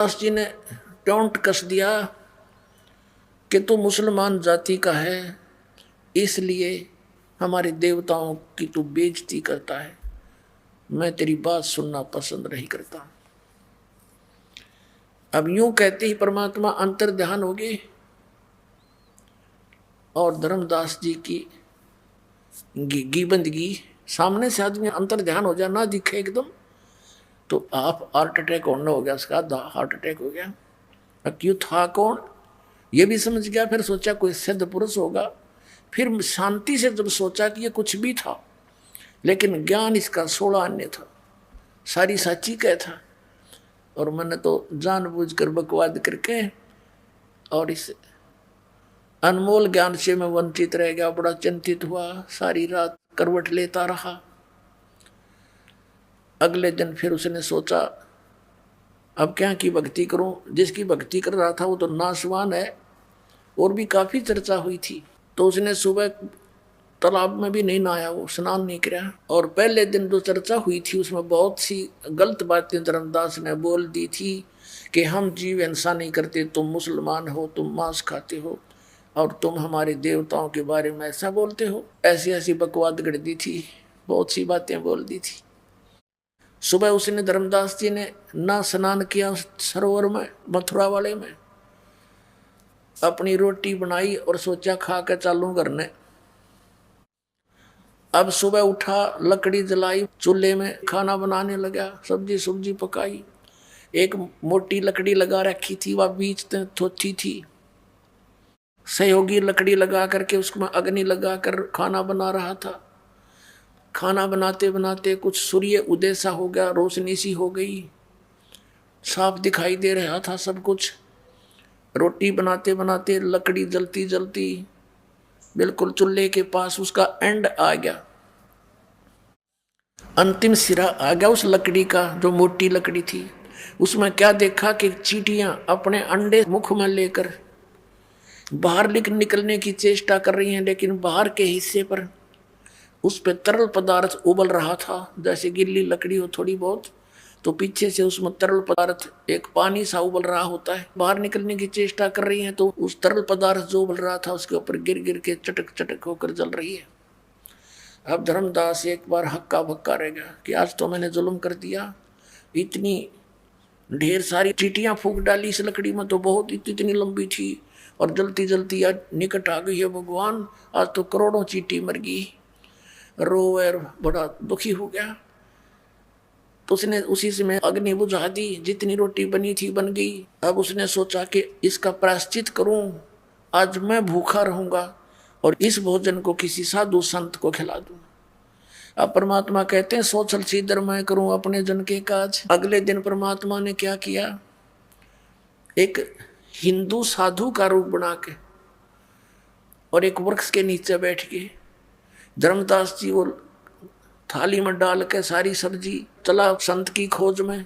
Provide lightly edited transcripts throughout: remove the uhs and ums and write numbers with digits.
दास जी ने टोंट कस दिया कि तू मुसलमान जाति का है, इसलिए हमारे देवताओं की तू बेइज्जती करता है, मैं तेरी बात सुनना पसंद नहीं करता। अब यूं कहते ही परमात्मा अंतर ध्यान हो गए और धर्मदास जी की बंदगी सामने से आदमी अंतर ध्यान हो जाए ना दिखे एकदम तो आप हार्ट अटैक होना हो गया, उसका हार्ट अटैक हो गया। अब क्यों था कौन ये भी समझ गया, फिर सोचा कोई सिद्ध पुरुष होगा, फिर शांति से जब सोचा कि ये कुछ भी था लेकिन ज्ञान इसका 16 अन्य था, सारी साची कह था और मैंने तो जानबूझकर बकवाद करके और इस अनमोल ज्ञान से मैं वंचित रह गया। बड़ा चिंतित हुआ, सारी रात करवट लेता रहा। अगले दिन फिर उसने सोचा अब क्या की भक्ति करूं, जिसकी भक्ति कर रहा था वो तो नासवान है और भी काफी चर्चा हुई थी। तो उसने सुबह तालाब में भी नहीं नहाया, वो स्नान नहीं किया और पहले दिन जो चर्चा हुई थी उसमें बहुत सी गलत बातें धर्मदास ने बोल दी थी कि हम जीव हिंसा नहीं करते, तुम मुसलमान हो, तुम मांस खाते हो और तुम हमारे देवताओं के बारे में ऐसा बोलते हो। ऐसी ऐसी बकवाद गढ़ दी थी, बहुत सी बातें बोल दी थी। सुबह उसने धर्मदास जी ने ना स्नान किया सरोवर में मथुरा वाले में, अपनी रोटी बनाई और सोचा खा के चालू करने। अब सुबह उठा, लकड़ी जलाई, चूल्हे में खाना बनाने लगा, सब्जी सब्जी पकाई। एक मोटी लकड़ी लगा रखी थी, वह बीच में थोथी थी। सहयोगी लकड़ी लगा करके उसमें अग्नि लगा कर खाना बना रहा था। खाना बनाते बनाते कुछ सूर्य उदय सा हो गया, रोशनी सी हो गई, साफ दिखाई दे रहा था सब कुछ। रोटी बनाते बनाते लकड़ी जलती जलती बिल्कुल चूल्हे के पास उसका एंड आ गया, अंतिम सिरा आ गया उस लकड़ी का जो मोटी लकड़ी थी। उसमें क्या देखा कि चींटियां अपने अंडे मुख में लेकर बाहर निकलने की चेष्टा कर रही हैं, लेकिन बाहर के हिस्से पर उस पर तरल पदार्थ उबल रहा था। जैसे गिल्ली लकड़ी हो थोड़ी बहुत तो पीछे से उसमें तरल पदार्थ एक पानी सा उबल रहा होता है। बाहर निकलने की चेष्टा कर रही हैं तो उस तरल पदार्थ जो उबल रहा था उसके ऊपर गिर गिर के चटक चटक होकर जल रही है। अब धर्मदास एक बार हक्का बक्का रह गया कि आज तो मैंने जुल्म कर दिया, इतनी ढेर सारी चींटियां फूंक डाली इस लकड़ी में, तो बहुत इतनी लंबी थी और जलती जलती आज निकट आ गई है भगवान, आज तो करोड़ों चींटी मर गई। रोवे बड़ा दुखी हो गया तो उसने उसी से में अग्नि बुझा दी, जितनी रोटी बनी थी बन गई। अब उसने सोचा कि इसका प्रायश्चित करूं, आज मैं भूखा रहूंगा और इस भोजन को किसी साधु संत को खिला दूं। अब परमात्मा कहते हैं सोचल सीधर मैं करूं अपने जन के काज। अगले दिन परमात्मा ने क्या किया, एक हिंदू साधु का रूप बना के और एक वृक्ष के नीचे बैठ के धर्मदास जी वो थाली में डाल के सारी सब्जी चला संत की खोज में।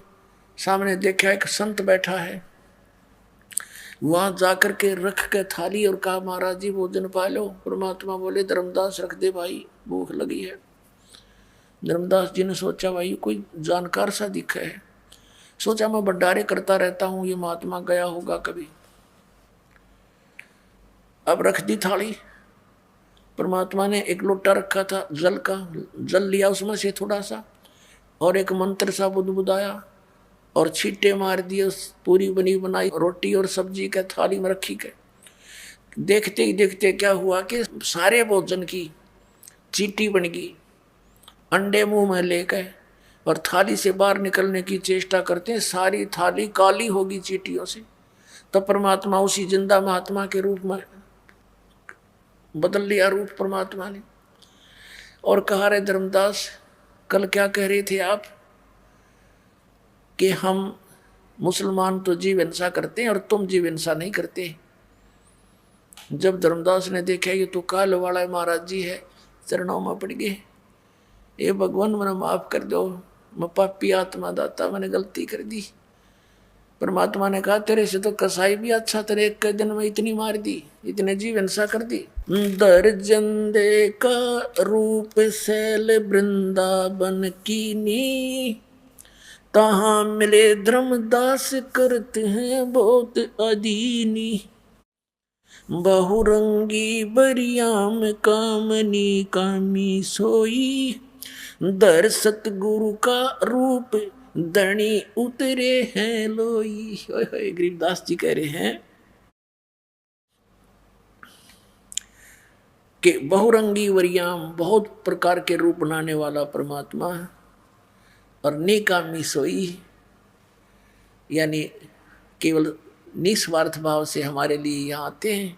सामने देखा एक संत बैठा है, वहां जाकर के रख के थाली और कहा महाराज जी भोजन पा लो। परमात्मा बोले धर्मदास रख दे भाई, भूख लगी है। धर्मदास जी ने सोचा भाई कोई जानकार सा दिखा है, सोचा मैं भंडारे करता रहता हूं, ये महात्मा गया होगा कभी। अब रख दी थाली, परमात्मा ने एक लोटा रखा था जल का, जल लिया उसमें से थोड़ा सा और एक मंत्र सा बुदबुदाया और छींटे मार दिए। पूरी बनी बनाई रोटी और सब्जी के थाली में रखी के देखते ही देखते क्या हुआ कि सारे भोजन की चींटी बन गई। अंडे मुंह में लेकर और थाली से बाहर निकलने की चेष्टा करते हैं, सारी थाली काली होगी चींटियों से। तब परमात्मा उसी जिंदा महात्मा के रूप में बदल लिया रूप परमात्मा ने और कहा रे धर्मदास कल क्या कह रहे थे आप कि हम मुसलमान तो जीव हिंसा करते हैं और तुम जीव हिंसा नहीं करते। जब धर्मदास ने देखा ये तो काल वाला महाराज जी है, चरणों में पड़ गए, ये भगवान मैंने माफ कर दो, मैं पापी आत्मा दाता, मैंने गलती कर दी। परमात्मा ने कहा तेरे से तो कसाई भी अच्छा, तेरे एक दिन में इतनी मार दी, इतने जीव हिंसा कर दी। दर्जन दे का रूप शैल वृंदावन कीनी, तहाँ मिले धर्मदास करते हैं बहुत अदीनी। बहुरंगी बरियाम कामनी कामी सोई, दर सतगुरु का रूप धनी उतरे हैं लोई। गरीबदास जी कह रहे हैं कि बहुरंगी वरियाम, बहुत प्रकार के रूप बनाने वाला परमात्मा, और निकामी सोई यानी केवल निस्वार्थ भाव से हमारे लिए यहाँ आते हैं।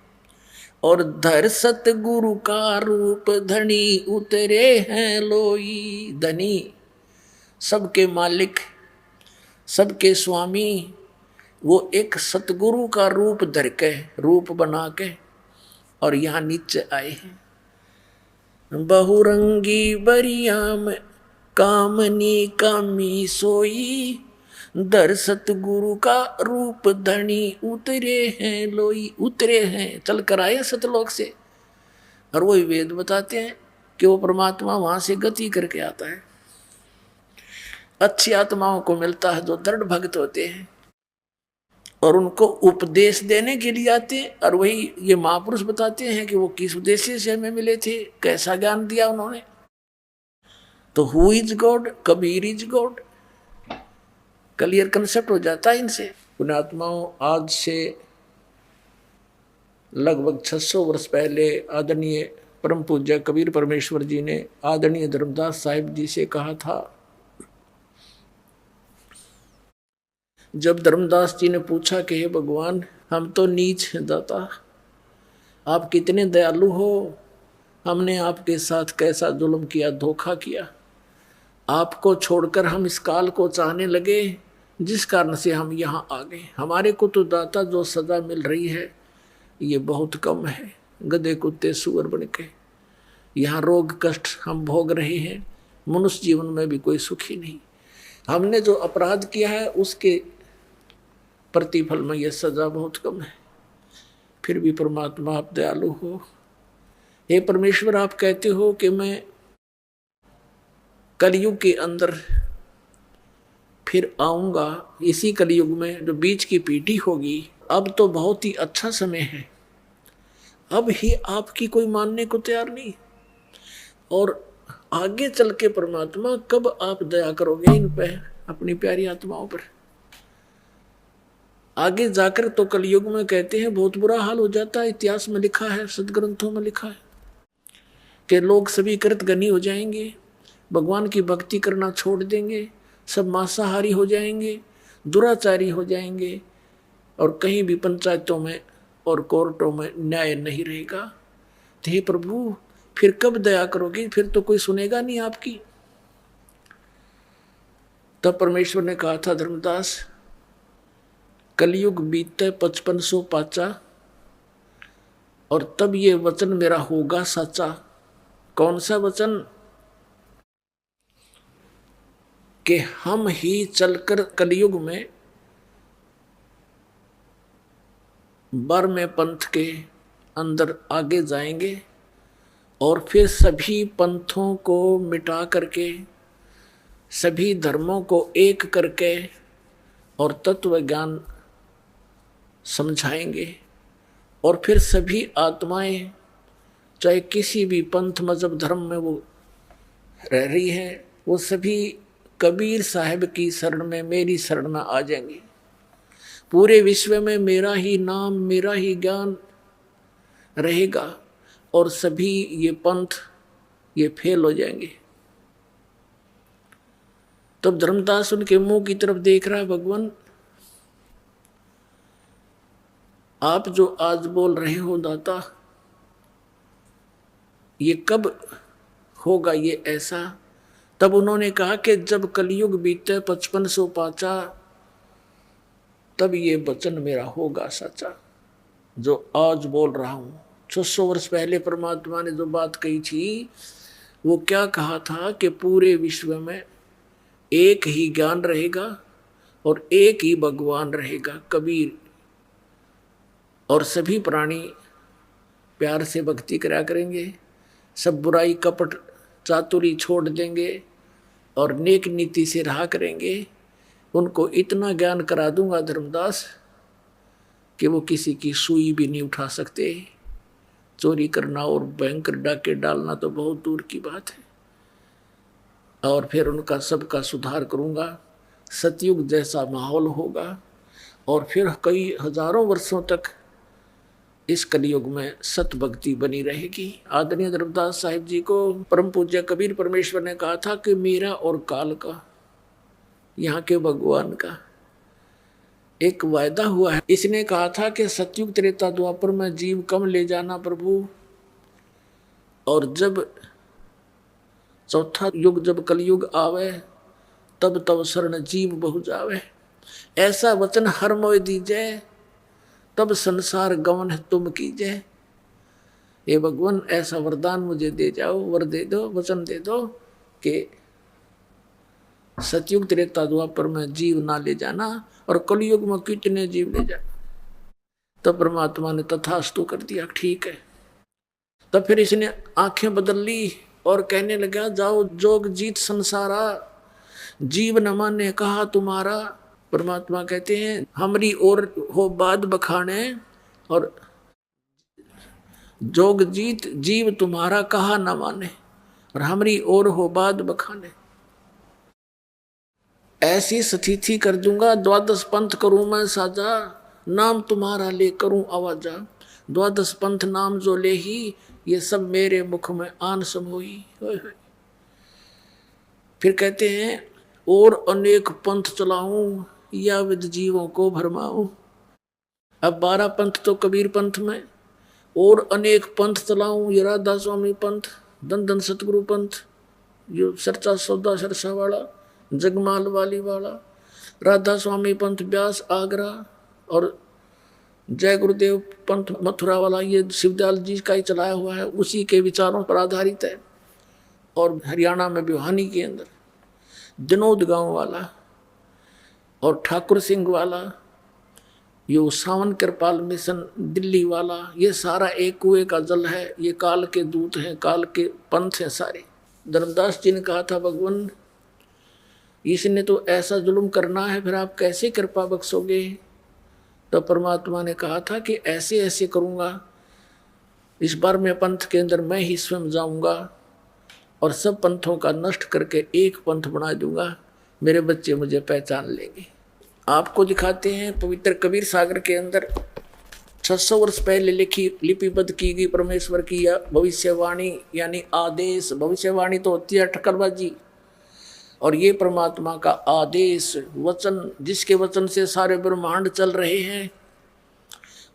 और धर सतगुरु का रूप धनी उतरे हैं लोई। धनी, सबके मालिक, सबके स्वामी, वो एक सतगुरु का रूप धर के, रूप बना के और यहाँ नीचे आए हैं। बहुरंगी बरियाम कामनी कामी सोई, दर सतगुरु का रूप धनी उतरे हैं लोई। उतरे हैं, चल कर आए सतलोक से। और वही वेद बताते हैं कि वो परमात्मा वहां से गति करके आता है। अच्छी आत्माओं को मिलता है जो दृढ़ भक्त होते हैं और उनको उपदेश देने के लिए आते हैं। और वही ये महापुरुष बताते हैं कि वो किस उद्देश्य से हमें मिले थे, कैसा ज्ञान दिया उन्होंने। तो who is God, Kabir is God, clear concept हो जाता है इनसे। पुण्यात्माओं, आज से लगभग 600 वर्ष पहले आदरणीय परम पूज्य कबीर परमेश्वर जी ने आदरणीय धर्मदास साहिब जी से कहा था। जब धर्मदास जी ने पूछा कि हे भगवान, हम तो नीच हैं दाता, आप कितने दयालु हो, हमने आपके साथ कैसा जुल्म किया, धोखा किया, आपको छोड़कर हम इस काल को चाहने लगे, जिस कारण से हम यहाँ आ गए। हमारे को तो दाता जो सजा मिल रही है ये बहुत कम है। गधे कुत्ते सुअर बन के यहाँ रोग कष्ट हम भोग रहे हैं, मनुष्य जीवन में भी कोई सुखी नहीं। हमने जो अपराध किया है उसके प्रतिफल में यह सजा बहुत कम है। फिर भी परमात्मा आप दयालु हो। हे परमेश्वर, आप कहते हो कि मैं कलयुग के अंदर फिर आऊंगा। इसी कलयुग में जो बीच की पीढ़ी होगी, अब तो बहुत ही अच्छा समय है, अब ही आपकी कोई मानने को तैयार नहीं। और आगे चल के परमात्मा कब आप दया करोगे इन पे, अपनी प्यारी आत्माओं पर। आगे जाकर तो कलयुग में कहते हैं बहुत बुरा हाल हो जाता है। इतिहास में लिखा है, सदग्रंथों में लिखा है कि लोग सभी कृतघ्नी हो जाएंगे, भगवान की भक्ति करना छोड़ देंगे, सब मांसाहारी हो जाएंगे, दुराचारी हो जाएंगे, और कहीं भी पंचायतों में और कोर्टों में न्याय नहीं रहेगा। तो हे प्रभु, फिर कब दया करोगे, फिर तो कोई सुनेगा नहीं आपकी। तब परमेश्वर ने कहा था, धर्मदास, कलयुग बीतते 5500 पाचा, और तब ये वचन मेरा होगा सच्चा। कौन सा वचन? कि हम ही चलकर कलयुग में 12वें पंथ के अंदर आगे जाएंगे, और फिर सभी पंथों को मिटा करके, सभी धर्मों को एक करके और तत्व ज्ञान समझाएंगे। और फिर सभी आत्माएं, चाहे किसी भी पंथ मजहब धर्म में वो रह रही हैं, वो सभी कबीर साहब की शरण में, मेरी शरण में आ जाएंगे। पूरे विश्व में मेरा ही नाम, मेरा ही ज्ञान रहेगा, और सभी ये पंथ ये फेल हो जाएंगे। तब धर्मदास उनके मुंह की तरफ देख रहा है, भगवान, आप जो आज बोल रहे हो दाता, ये कब होगा ये ऐसा? तब उन्होंने कहा कि जब कलयुग बीते 5500 पाचा, तब ये वचन मेरा होगा सच्चा, जो आज बोल रहा हूँ। 600 वर्ष पहले परमात्मा ने जो बात कही थी, वो क्या कहा था कि पूरे विश्व में एक ही ज्ञान रहेगा और एक ही भगवान रहेगा, कबीर, और सभी प्राणी प्यार से भक्ति करा करेंगे, सब बुराई कपट चातुरी छोड़ देंगे और नेक नीति से रहा करेंगे। उनको इतना ज्ञान करा दूंगा धर्मदास कि वो किसी की सुई भी नहीं उठा सकते। चोरी करना और भयंकर डाके डालना तो बहुत दूर की बात है। और फिर उनका सबका सुधार करूंगा, सतयुग जैसा माहौल होगा और फिर कई हजारों वर्षों तक इस कलयुग में सत भक्ति बनी रहेगी। आदरणीय धर्मदास साहिब जी को परम पूज्य कबीर परमेश्वर ने कहा था कि मेरा और काल का, यहाँ के भगवान का एक वायदा हुआ है। इसने कहा था कि सतयुग त्रेता द्वापर में जीव कम ले जाना प्रभु, और जब चौथा युग जब कलयुग आवे तब तब शरण जीव बहु जावे। ऐसा वचन हर मोय दीजे, तब संसार गमन तुम कीजे। ये भगवान ऐसा वरदान मुझे दे जाओ, वर दे दो, वचन दे दो कि सतयुग त्रेता द्वापर में जीव ना ले जाना और कलयुग में कितने जीव ले जाना। तब परमात्मा ने तथास्तु कर दिया, ठीक है। तब फिर इसने आंखें बदल ली और कहने लगा, जाओ जोग जीत संसारा, जीव न माने कहा तुम्हारा। परमात्मा कहते हैं हमरी ओर हो बाद बखाने, और जोग जीत जीव तुम्हारा कहा न माने, और हमरी ओर हो बाद बखाने। ऐसी स्थिति कर दूंगा, द्वादश पंथ करूं मैं साजा, नाम तुम्हारा ले करूं आवाजा। द्वादश पंथ नाम जो ले ही, ये सब मेरे मुख में आन समोई। फिर कहते हैं और अनेक पंथ चलाऊं, या विद जीवों को भरमाऊं। अब 12 पंथ तो कबीर पंथ में, और अनेक पंथ चलाऊं, ये राधा स्वामी पंथ, धन धन सतगुरु पंथ, जो सरचा सौदा सरसा वाला, जगमाल वाली वाला, राधा स्वामी पंथ ब्यास आगरा, और जय गुरुदेव पंथ मथुरा वाला, ये शिवदयाल जी का ही चलाया हुआ है, उसी के विचारों पर आधारित है। और हरियाणा में भिवानी के अंदर जनोद गांव वाला और ठाकुर सिंह वाला, ये सावन कृपाल मिशन दिल्ली वाला, ये सारा एक कुएं का जल है। ये काल के दूत हैं, काल के पंथ हैं सारे। धर्मदास जी ने कहा था भगवान इसने तो ऐसा जुल्म करना है, फिर आप कैसे कृपा बख्शोगे। तो परमात्मा ने कहा था कि ऐसे ऐसे करूँगा, इस बार मैं पंथ के अंदर मैं ही स्वयं जाऊँगा और सब पंथों का नष्ट करके एक पंथ बना दूंगा, मेरे बच्चे मुझे पहचान लेंगे। आपको दिखाते हैं पवित्र कबीर सागर के अंदर 600 वर्ष पहले लिखी लिपिबद्ध की गई परमेश्वर की भविष्यवाणी, यानी आदेश। भविष्यवाणी तो होती है ठक्करबाजी, और ये परमात्मा का आदेश वचन, जिसके वचन से सारे ब्रह्मांड चल रहे हैं,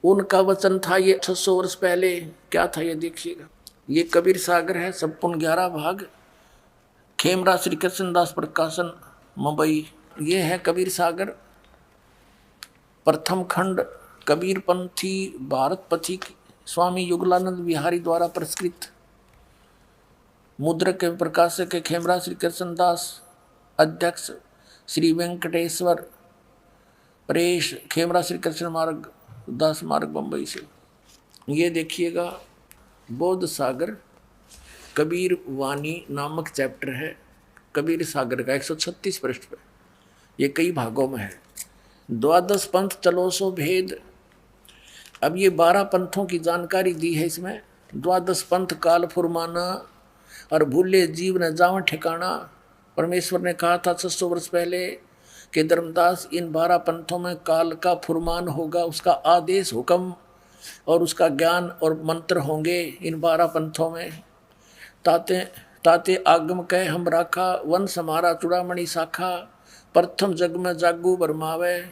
उनका वचन था ये 600 वर्ष पहले। क्या था ये देखिएगा। ये कबीर सागर है, संपूर्ण 11 भाग, खेमरा श्री कृष्णदास प्रकाशन मुंबई। ये है कबीर सागर, प्रथम खंड, कबीर पंथी भारत पथिक स्वामी युगलानंद विहारी द्वारा पुरस्कृत, मुद्रक के प्रकाशक के खेमरा श्री कृष्णदास, अध्यक्ष श्री वेंकटेश्वर परेश, खेमरा श्री कृष्ण मार्ग दास मार्ग बम्बई से। ये देखिएगा बौद्ध सागर कबीर वाणी नामक चैप्टर है कबीर सागर का, 136 पृष्ठ पे। ये कई भागों में है। द्वादश पंथ चलो सो भेद। अब ये 12 पंथों की जानकारी दी है इसमें। द्वादश पंथ काल फुरमाना, और भूले जीव न जावन ठिकाना। परमेश्वर ने कहा था 600 वर्ष पहले कि धर्मदास इन 12 पंथों में काल का फुरमान होगा, उसका आदेश हुक्म और उसका ज्ञान और मंत्र होंगे इन 12 पंथों में। ताते ताते आगम कह हम राखा, वंश हमारा चूड़ामणि शाखा। प्रथम जग में जागू बरमावे,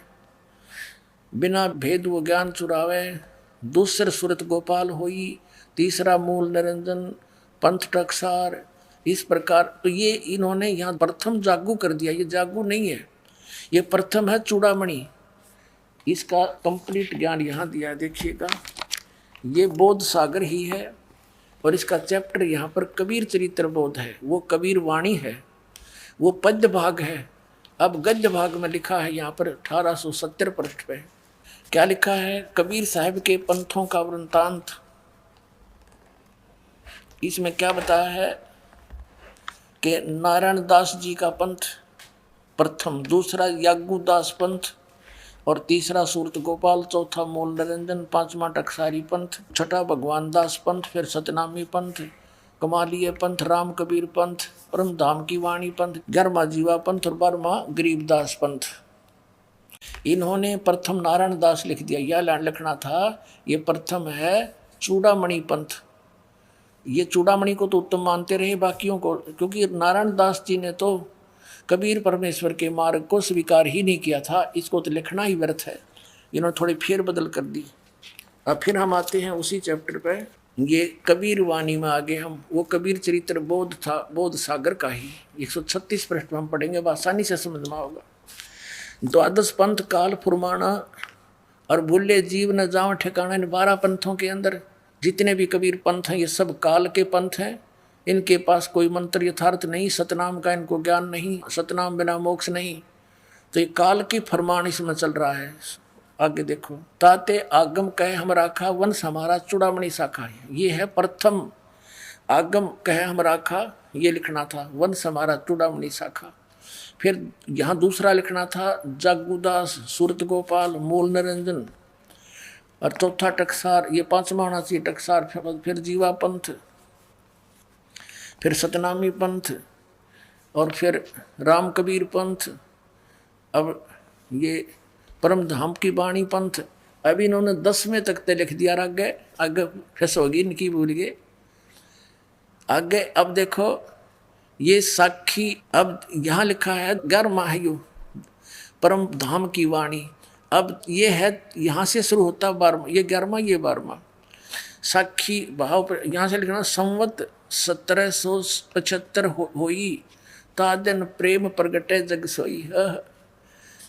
बिना भेद वो ज्ञान चुरावे। दूसर सुरत गोपाल होई, तीसरा मूल निरंजन पंथ टकसार। इस प्रकार तो ये इन्होंने यहाँ प्रथम जागू कर दिया। ये जागू नहीं है, ये प्रथम है चूड़ामणि। इसका कंप्लीट ज्ञान यहाँ दिया देखिएगा। ये बौद्ध सागर ही है, और इसका चैप्टर यहाँ पर कबीर चरित्र बोध है, वो कबीर वाणी है, वो पद्य भाग है। अब गद्य भाग में लिखा है यहाँ पर 1870 पृष्ठ पे। क्या लिखा है? कबीर साहब के पंथों का वृंतांत। इसमें क्या बताया है कि नारायण दास जी का पंथ प्रथम, दूसरा यागूदास पंथ, और तीसरा सूरत गोपाल, चौथा मूल निरंजन, पांचवा टकसारी पंथ, छठा भगवान दास पंथ, फिर सतनामी पंथ, कमालिय पंथ, राम कबीर पंथ, परम धाम की वाणी पंथ, 11वां जीवा पंथ और 12वां गरीबदास पंथ। इन्होंने प्रथम नारायण दास लिख दिया, यह लिखना था। ये प्रथम है चूड़ामणि पंथ। ये चूड़ामणि को तो उत्तम मानते रहे बाकियों को, क्योंकि नारायण दास जी ने तो कबीर परमेश्वर के मार्ग को स्वीकार ही नहीं किया था, इसको तो लिखना ही व्यर्थ है। इन्होंने थोड़ी फेर बदल कर दी। अब फिर हम आते हैं उसी चैप्टर पे, ये कबीर वाणी में आगे हम वो कबीर चरित्र बोध था, बोध सागर का ही 136 पृष्ठ में हम पढ़ेंगे, आसानी से समझ में होगा। द्वादश पंथ काल फुरमाना और भूले जीव न जाओ ठिकाना। इन 12 पंथों के अंदर जितने भी कबीर पंथ हैं ये सब काल के पंथ हैं। इनके पास कोई मंत्र यथार्थ नहीं, सतनाम का इनको ज्ञान नहीं, सतनाम बिना मोक्ष नहीं। तो ये काल की फरमान इसमें चल रहा है। आगे देखो, ताते आगम कहे हम राखा, वंश हमारा चूड़ामणि शाखा है। ये है प्रथम, आगम कहे हम राखा, ये लिखना था, वंश हमारा चूड़ामणि शाखा। फिर यहाँ दूसरा लिखना था जागूदास, सूरत गोपाल, मूल निरंजन, और चौथा टकसार, ये 5वां होना चाहिए टकसार। फिर जीवा पंथ, फिर सतनामी पंथ, और फिर राम कबीर पंथ, अब ये परम धाम की वाणी पंथ। अब इन्होंने 10वें तक ते लिख दिया, आगे आगे फंस होगी इनकी, भूल गए आगे। अब देखो ये साखी, अब यहाँ लिखा है 11वां परम धाम की वाणी। अब ये है, यहाँ से शुरू होता 12वां, ये 11वां, ये 12वां। साखी भाव पर यहाँ से लिखना, संवत 1775 होई, तादन प्रेम प्रगटे जग सोई।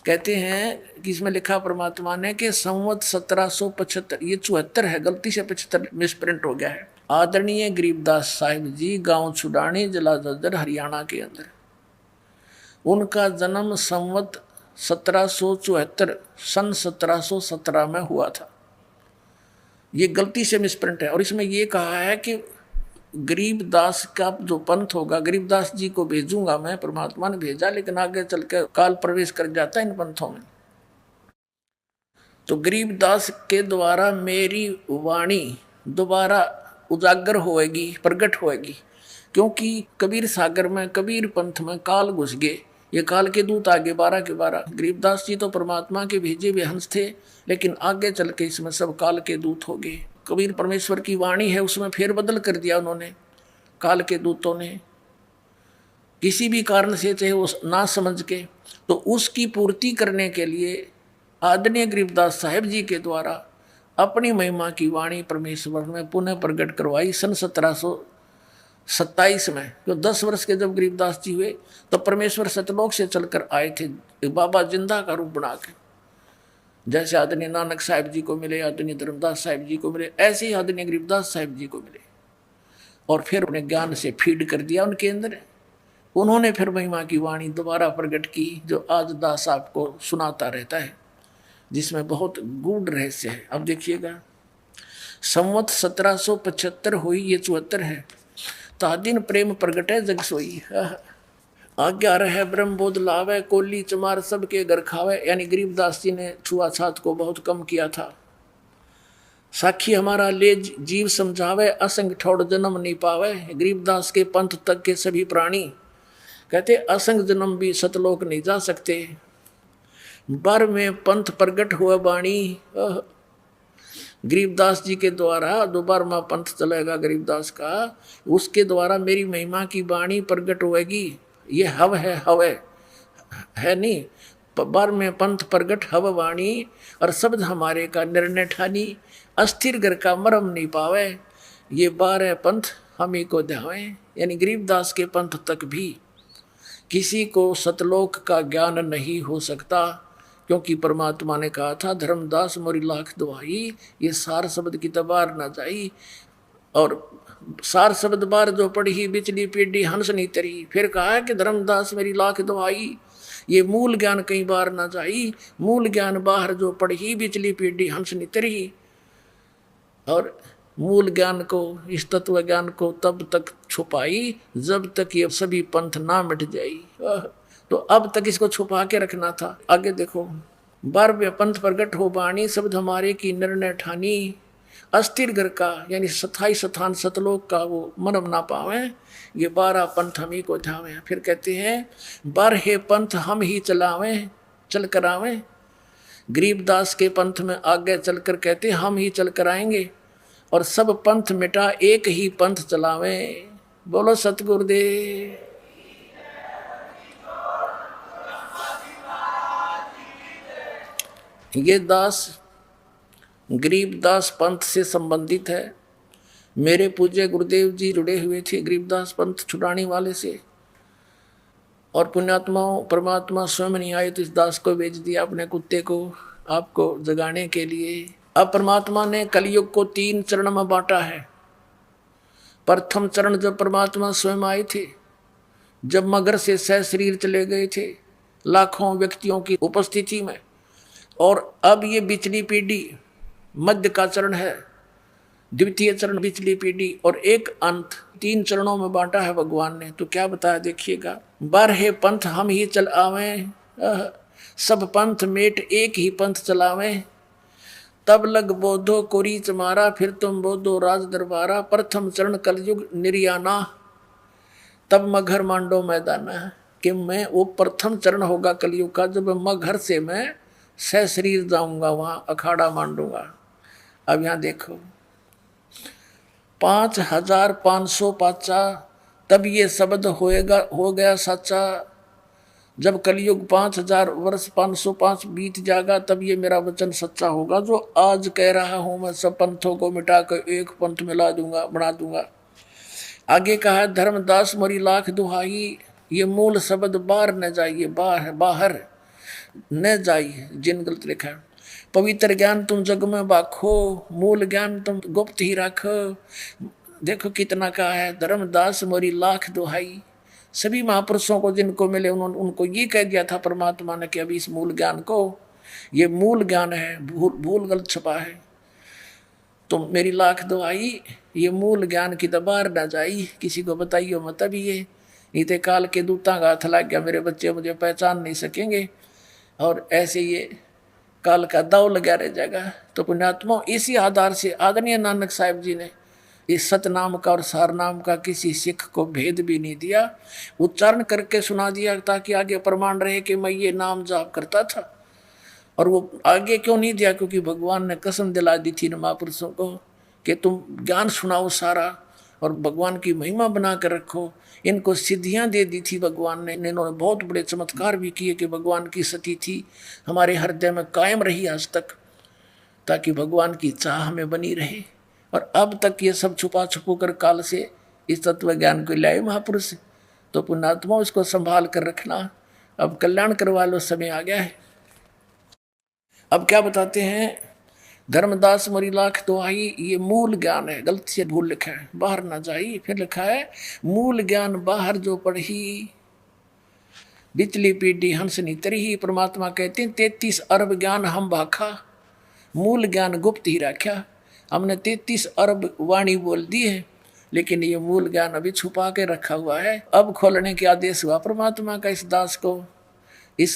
कहते हैं कि इसमें लिखा परमात्मा ने कि संवत 1775, ये 74 है, गलती से 75 मिसप्रिंट हो गया है। आदरणीय गरीबदास साहिब जी, गांव छुडानी, जिला जज्जर, हरियाणा के अंदर। उनका जन्म संवत 1774 सन 1717 में हुआ था। ये गलती से मिसप्रिंट है। और इसमें ये कहा है कि गरीबदास का जो पंथ होगा, गरीबदास जी को भेजूंगा मैं, परमात्मा ने भेजा, लेकिन आगे चल के काल प्रवेश कर जाता है इन पंथों में। तो गरीबदास के द्वारा मेरी वाणी दोबारा उजागर होएगी, प्रकट होएगी, क्योंकि कबीर सागर में, कबीर पंथ में काल घुस गए। ये काल के दूत आगे 12 के 12। गरीबदास जी तो परमात्मा के भेजे हुए हंस थे, लेकिन आगे चल के इसमें सब काल के दूत हो गए। कबीर परमेश्वर की वाणी है, उसमें फेर बदल कर दिया उन्होंने, काल के दूतों ने, किसी भी कारण से, चाहे वो ना समझ के। तो उसकी पूर्ति करने के लिए आदरणीय गरीबदास साहिब जी के द्वारा अपनी महिमा की वाणी परमेश्वर में पुनः प्रकट करवाई सन 1727 में। तो 10 वर्ष के जब गरीबदास जी हुए तो परमेश्वर सतलोक से चलकर आए थे, बाबा जिंदा का रूप बना के। जैसे आदरणीय नानक साहिब जी को मिले, आदरणीय धर्मदास साहिब जी को मिले, ऐसे ही आदरणीय गरीबदास साहिब जी को मिले। और फिर उन्हें ज्ञान से फीड कर दिया उनके अंदर। उन्होंने फिर महिमा की वाणी दोबारा प्रकट की, जो आज दास आपको सुनाता रहता है, जिसमें बहुत गूढ़ रहस्य है। अब देखिएगा, संवत 1775 हुई, ये 74 है। तादिन प्रेम प्रगटे जग सोई, आज्ञा रहे ब्रह्म बोध लावे, कोली चमार सबके घर खावे। यानी गरीबदास जी ने छुआछात को बहुत कम किया था। साखी हमारा ले जीव समझावे, असंग ठोड़ जन्म नहीं पावे। गरीबदास के पंथ तक के सभी प्राणी कहते असंग जन्म भी सतलोक नहीं जा सकते। बर में पंथ प्रगट हुआ वाणी, गरीबदास जी के द्वारा दोबारा में पंथ चलेगा गरीबदास का, उसके द्वारा मेरी महिमा की वाणी प्रगट होएगी। ये हव है, हव है नहीं, बार में पंथ प्रगट हव वाणी, और शब्द हमारे का निर्णय ठानी, अस्थिर घर का मरम नहीं पावे। ये 12 पंथ हम ही को ध्यावे। यानी गरीबदास के पंथ तक भी किसी को सतलोक का ज्ञान नहीं हो सकता, क्योंकि परमात्मा ने कहा था, धर्मदास मोरी लाख दुहाई, ये सार शब्द की तबार न जाई। और सार शब्द बार जो पढ़ी, बिचली पीढ़ी हंस नहीं तरी। फिर कहा है कि धर्मदास मेरी लाख दुहाई, ये मूल ज्ञान कई बार न जाई। मूल ज्ञान बाहर जो पढ़ी, बिचली पीढ़ी हंस नहीं तरी। और मूल ज्ञान को, इस तत्व ज्ञान को तब तक छुपाई जब तक ये सभी पंथ ना मिट जाई। तो अब तक इसको छुपा के रखना था। आगे देखो, 12वें पंथ प्रगट हो बाणी, शब्द हमारे की निर्णय ठानी, अस्थिर घर का यानी स्थाई स्थान सतलोक का वो मनम ना पावे, ये 12 पंथ हम ही को ध्यावे। फिर कहते हैं 12 पंथ हम ही चलावे चल करावे, गरीबदास के पंथ में आगे चलकर कहते हम ही चल कराएंगे, और सब पंथ मिटा एक ही पंथ चलावे। बोलो सतगुरुदेव। ये दास गरीबदास पंथ से संबंधित है। मेरे पूज्य गुरुदेव जी जुड़े हुए थे गरीबदास पंथ छुड़ाने वाले से, और पुण्यात्माओं परमात्मा स्वयं नहीं आए तो इस दास को भेज दिया अपने कुत्ते को आपको जगाने के लिए। अब परमात्मा ने कलयुग को 3 चरण में बांटा है। प्रथम चरण जब परमात्मा स्वयं आए थे, जब मगर से सह शरीर चले गए थे लाखों व्यक्तियों की उपस्थिति में, और अब ये बिचली पीढ़ी मध्य का चरण है, द्वितीय चरण बिचली पीढ़ी, और एक अंत। 3 चरणों में बांटा है भगवान ने। तो क्या बताया देखिएगा, 12 पंथ हम ही चल आवे, सब पंथ मेट एक ही पंथ चलावे, तब लग बोधो कोरीच मारा, फिर तुम बोधो राज दरबारा, प्रथम चरण कलयुग निर्याना, तब मगर मांडो मैदाना। कि मैं वो प्रथम चरण होगा कलयुग का, जब मगर से मैं सह शरीर जाऊंगा, वहां अखाड़ा मांडूंगा। अब यहां देखो 5505 तब ये शब्द हो गया सच्चा, जब कलयुग 5000 वर्ष 505 बीत जाएगा, तब ये मेरा वचन सच्चा होगा जो आज कह रहा हूं मैं, सब पंथों को मिटाकर एक पंथ मिला दूंगा, बना दूंगा। आगे कहा धर्मदास मोरी लाख दुहाई, ये मूल शब्द बाहर न जाइए, बाहर न जाइए, जिन गलत लिखा है। पवित्र ज्ञान तुम जग में बाखो, मूल ज्ञान तुम गुप्त ही रखो। देखो कितना कहा है, धर्मदास मोरी लाख दुहाई। सभी महापुरुषों को जिनको मिले उन्होंने उनको ये कह दिया था परमात्मा ने कि अभी इस मूल ज्ञान को, ये मूल ज्ञान है, भूल गलत छपा है, तुम मेरी लाख दुहाई, ये मूल ज्ञान की दबार ना जाई, किसी को बताइयो मत। अभी ये नीते काल के दूता का हाथ लग गया, मेरे बच्चे मुझे पहचान नहीं सकेंगे, और ऐसे ये काल का दाव लगा रह जाएगा। तो पुण्यात्मा इसी आधार से आदरणीय नानक साहिब जी ने इस सतनाम का और सारनाम का किसी सिख को भेद भी नहीं दिया, उच्चारण करके सुना दिया ताकि आगे प्रमाण रहे कि मैं ये नाम जाप करता था। और वो आगे क्यों नहीं दिया, क्योंकि भगवान ने कसम दिला दी थी महापुरुषों को कि तुम ज्ञान सुनाओ सारा और भगवान की महिमा बना कर रखो। इनको सिद्धियां दे दी थी भगवान ने, इन्होंने बहुत बड़े चमत्कार भी किए कि भगवान की सती थी हमारे हृदय में कायम रही आज तक, ताकि भगवान की चाह हमें बनी रहे। और अब तक ये सब छुपा छुपू कर काल से इस तत्व ज्ञान को लाए महापुरुष। तो पुण्यात्मा इसको संभाल कर रखना, अब कल्याण करवा लो, समय आ गया है। अब क्या बताते हैं, धर्मदास मोरी लाख दुहाई, ये मूल ज्ञान है, गलती से भूल लिखा है, बाहर ना जाई। फिर लिखा है मूल ज्ञान बाहर जो पढ़ी, बिचली पीढ़ी हंसनी तरही। परमात्मा कहते हैं 33 अरब ज्ञान हम भाखा, मूल ज्ञान गुप्त ही रखा। हमने 33 अरब वाणी बोल दी है, लेकिन ये मूल ज्ञान अभी छुपा के रखा हुआ है। अब खोलने के आदेश हुआ परमात्मा का इस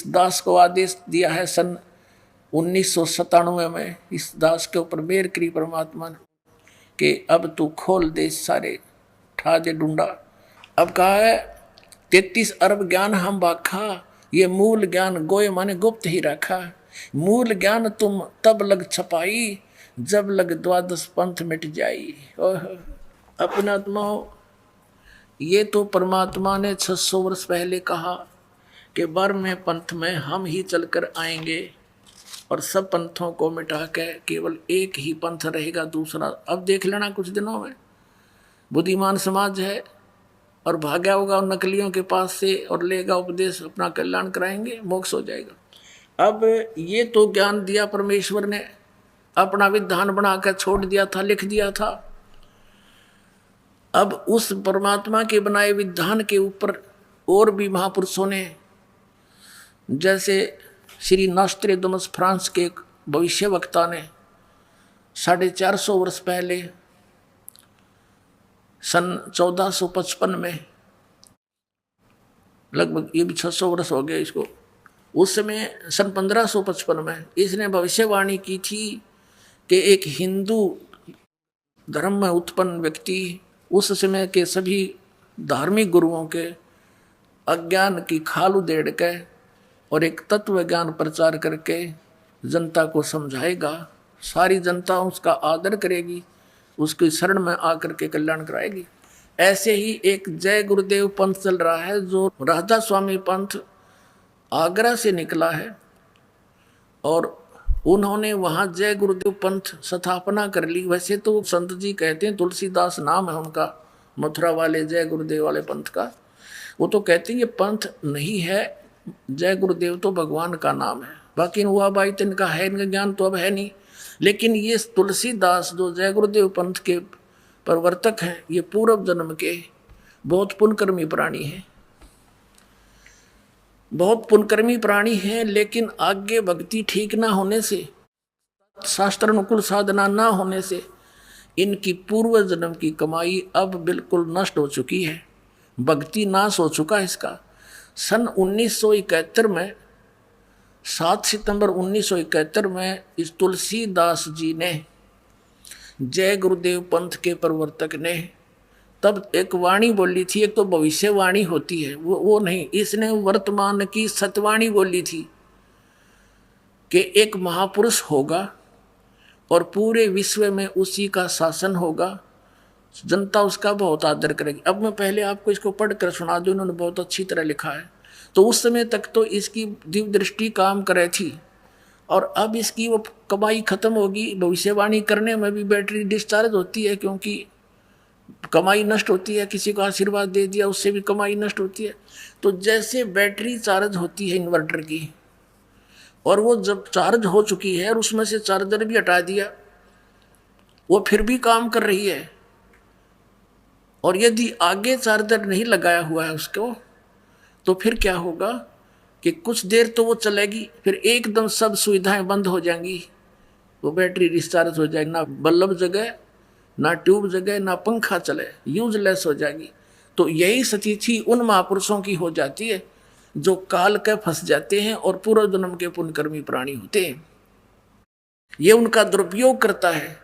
दास को आदेश दिया है सन 1997 में। इस दास के ऊपर मेहर करी परमात्मा ने कि अब तू खोल दे सारे ठा दे ढूंढा। अब कहा है 33 अरब ज्ञान हम बाखा, ये मूल ज्ञान गोए माने गुप्त ही रखा। मूल ज्ञान तुम तब लग छपाई, जब लग 12 पंथ मिट जाई। अपने आत्माओं, ये तो परमात्मा ने 600 वर्ष पहले कहा कि 12वें पंथ में हम ही चलकर आएंगे और सब पंथों को मिटा के केवल एक ही पंथ रहेगा, दूसरा अब देख लेना कुछ दिनों में। बुद्धिमान समाज है और भाग्या होगा नकलियों के पास से और लेगा उपदेश, अपना कल्याण कराएंगे, मोक्ष हो जाएगा। अब ये तो ज्ञान दिया परमेश्वर ने, अपना विधान बनाकर छोड़ दिया था, लिख दिया था। अब उस परमात्मा के बनाए विधान के ऊपर और भी महापुरुषों ने, जैसे श्री नॉस्ट्रेडमस फ्रांस के एक भविष्यवक्ता ने 450 वर्ष पहले सन 1455 में लगभग ये भी 600 वर्ष हो गए इसको। उस समय सन 1555 में इसने भविष्यवाणी की थी कि एक हिंदू धर्म में उत्पन्न व्यक्ति उस समय के सभी धार्मिक गुरुओं के अज्ञान की खाल उधेड़ के और एक तत्व ज्ञान प्रचार करके जनता को समझाएगा, सारी जनता उसका आदर करेगी, उसकी शरण में आकर के कल्याण कराएगी। ऐसे ही एक जय गुरुदेव पंथ चल रहा है, जो राधा स्वामी पंथ आगरा से निकला है और उन्होंने वहाँ जय गुरुदेव पंथ स्थापना कर ली। वैसे तो संत जी कहते हैं, तुलसीदास नाम है उनका, मथुरा वाले जय गुरुदेव वाले पंथ का। वो तो कहते हैं ये पंथ नहीं है, जय गुरुदेव तो भगवान का नाम है। बाकी हुआ भाई तो इनका है, इनका ज्ञान तो अब है नहीं। लेकिन ये तुलसीदास जो जय गुरुदेव पंथ के प्रवर्तक हैं, ये पूर्व जन्म के बहुत पुण्यकर्मी प्राणी हैं, बहुत पुण्यकर्मी प्राणी हैं। लेकिन आगे भक्ति ठीक ना होने से, शास्त्र अनुकूल साधना ना होने से इनकी पूर्व जन्म की कमाई अब बिल्कुल नष्ट हो चुकी है, भक्ति नाश हो चुका है इसका। सन 1971 में 7 सितंबर 1971 में इस तुलसीदास जी ने, जय गुरुदेव पंथ के प्रवर्तक ने, तब एक वाणी बोली थी। एक तो भविष्यवाणी होती है, वो नहीं, इसने वर्तमान की सत्यवाणी बोली थी कि एक महापुरुष होगा और पूरे विश्व में उसी का शासन होगा, जनता उसका बहुत आदर करेगी। अब मैं पहले आपको इसको पढ़कर सुना दूं, उन्होंने बहुत अच्छी तरह लिखा है। तो उस समय तक तो इसकी दिव्य दृष्टि काम कर रही थी और अब इसकी वो कमाई खत्म होगी। भविष्यवाणी करने में भी बैटरी डिस्चार्ज होती है, क्योंकि कमाई नष्ट होती है। किसी को आशीर्वाद दे दिया, उससे भी कमाई नष्ट होती है। तो जैसे बैटरी चार्ज होती है इन्वर्टर की, और वो जब चार्ज हो चुकी है और उसमें से चार्जर भी हटा दिया, वो फिर भी काम कर रही है। और यदि आगे चार्जर नहीं लगाया हुआ है उसको, तो फिर क्या होगा कि कुछ देर तो वो चलेगी, फिर एकदम सब सुविधाएं बंद हो जाएंगी, वो बैटरी डिस्चार्ज हो जाएगी, ना बल्ब जगे, ना ट्यूब जगे, ना पंखा चले, यूजलेस हो जाएगी। तो यही स्थिति उन महापुरुषों की हो जाती है जो काल के फंस जाते हैं और पूर्व जन्म के पुण्यकर्मी प्राणी होते हैं। ये उनका दुरुपयोग करता है,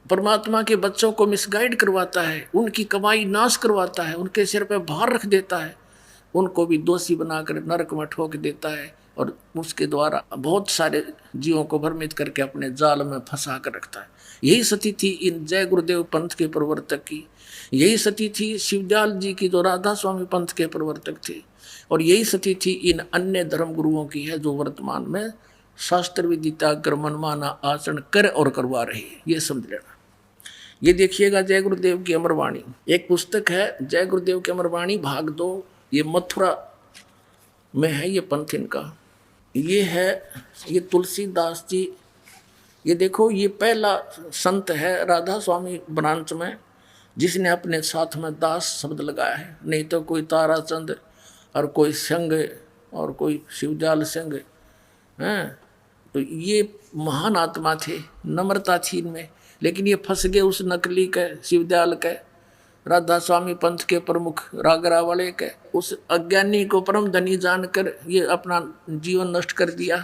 परमात्मा के बच्चों को मिसगाइड करवाता है, उनकी कमाई नाश करवाता है, उनके सिर पे भार रख देता है, उनको भी दोषी बनाकर नरक में ठोक देता है और उसके द्वारा बहुत सारे जीवों को भ्रमित करके अपने जाल में फंसा कर रखता है। यही स्थिति थी इन जय गुरुदेव पंथ के प्रवर्तक की, यही स्थिति थी शिवदयाल जी की जो राधा स्वामी पंथ के प्रवर्तक थे, और यही स्थिति थी इन अन्य धर्म गुरुओं की है जो वर्तमान में शास्त्र विदिता कर मनमाना आचरण कर और करवा रहे हैं। ये समझ लेना। ये देखिएगा जय गुरुदेव की अमरवाणी, एक पुस्तक है जय गुरुदेव की अमरवाणी भाग 2, ये मथुरा में है ये पंथ इनका। ये है ये तुलसीदास जी, ये देखो ये पहला संत है राधा स्वामी ब्रांच में जिसने अपने साथ में दास शब्द लगाया है, नहीं तो कोई ताराचंद और कोई संग और कोई शिवदयाल संग हैं। तो ये महान आत्मा थे, नम्रता थी इनमें, लेकिन ये फंस गए उस नकली के शिवदयाल के, राधा स्वामी पंथ के प्रमुख रागरा वाले के, उस अज्ञानी को परम धनी जानकर ये अपना जीवन नष्ट कर दिया।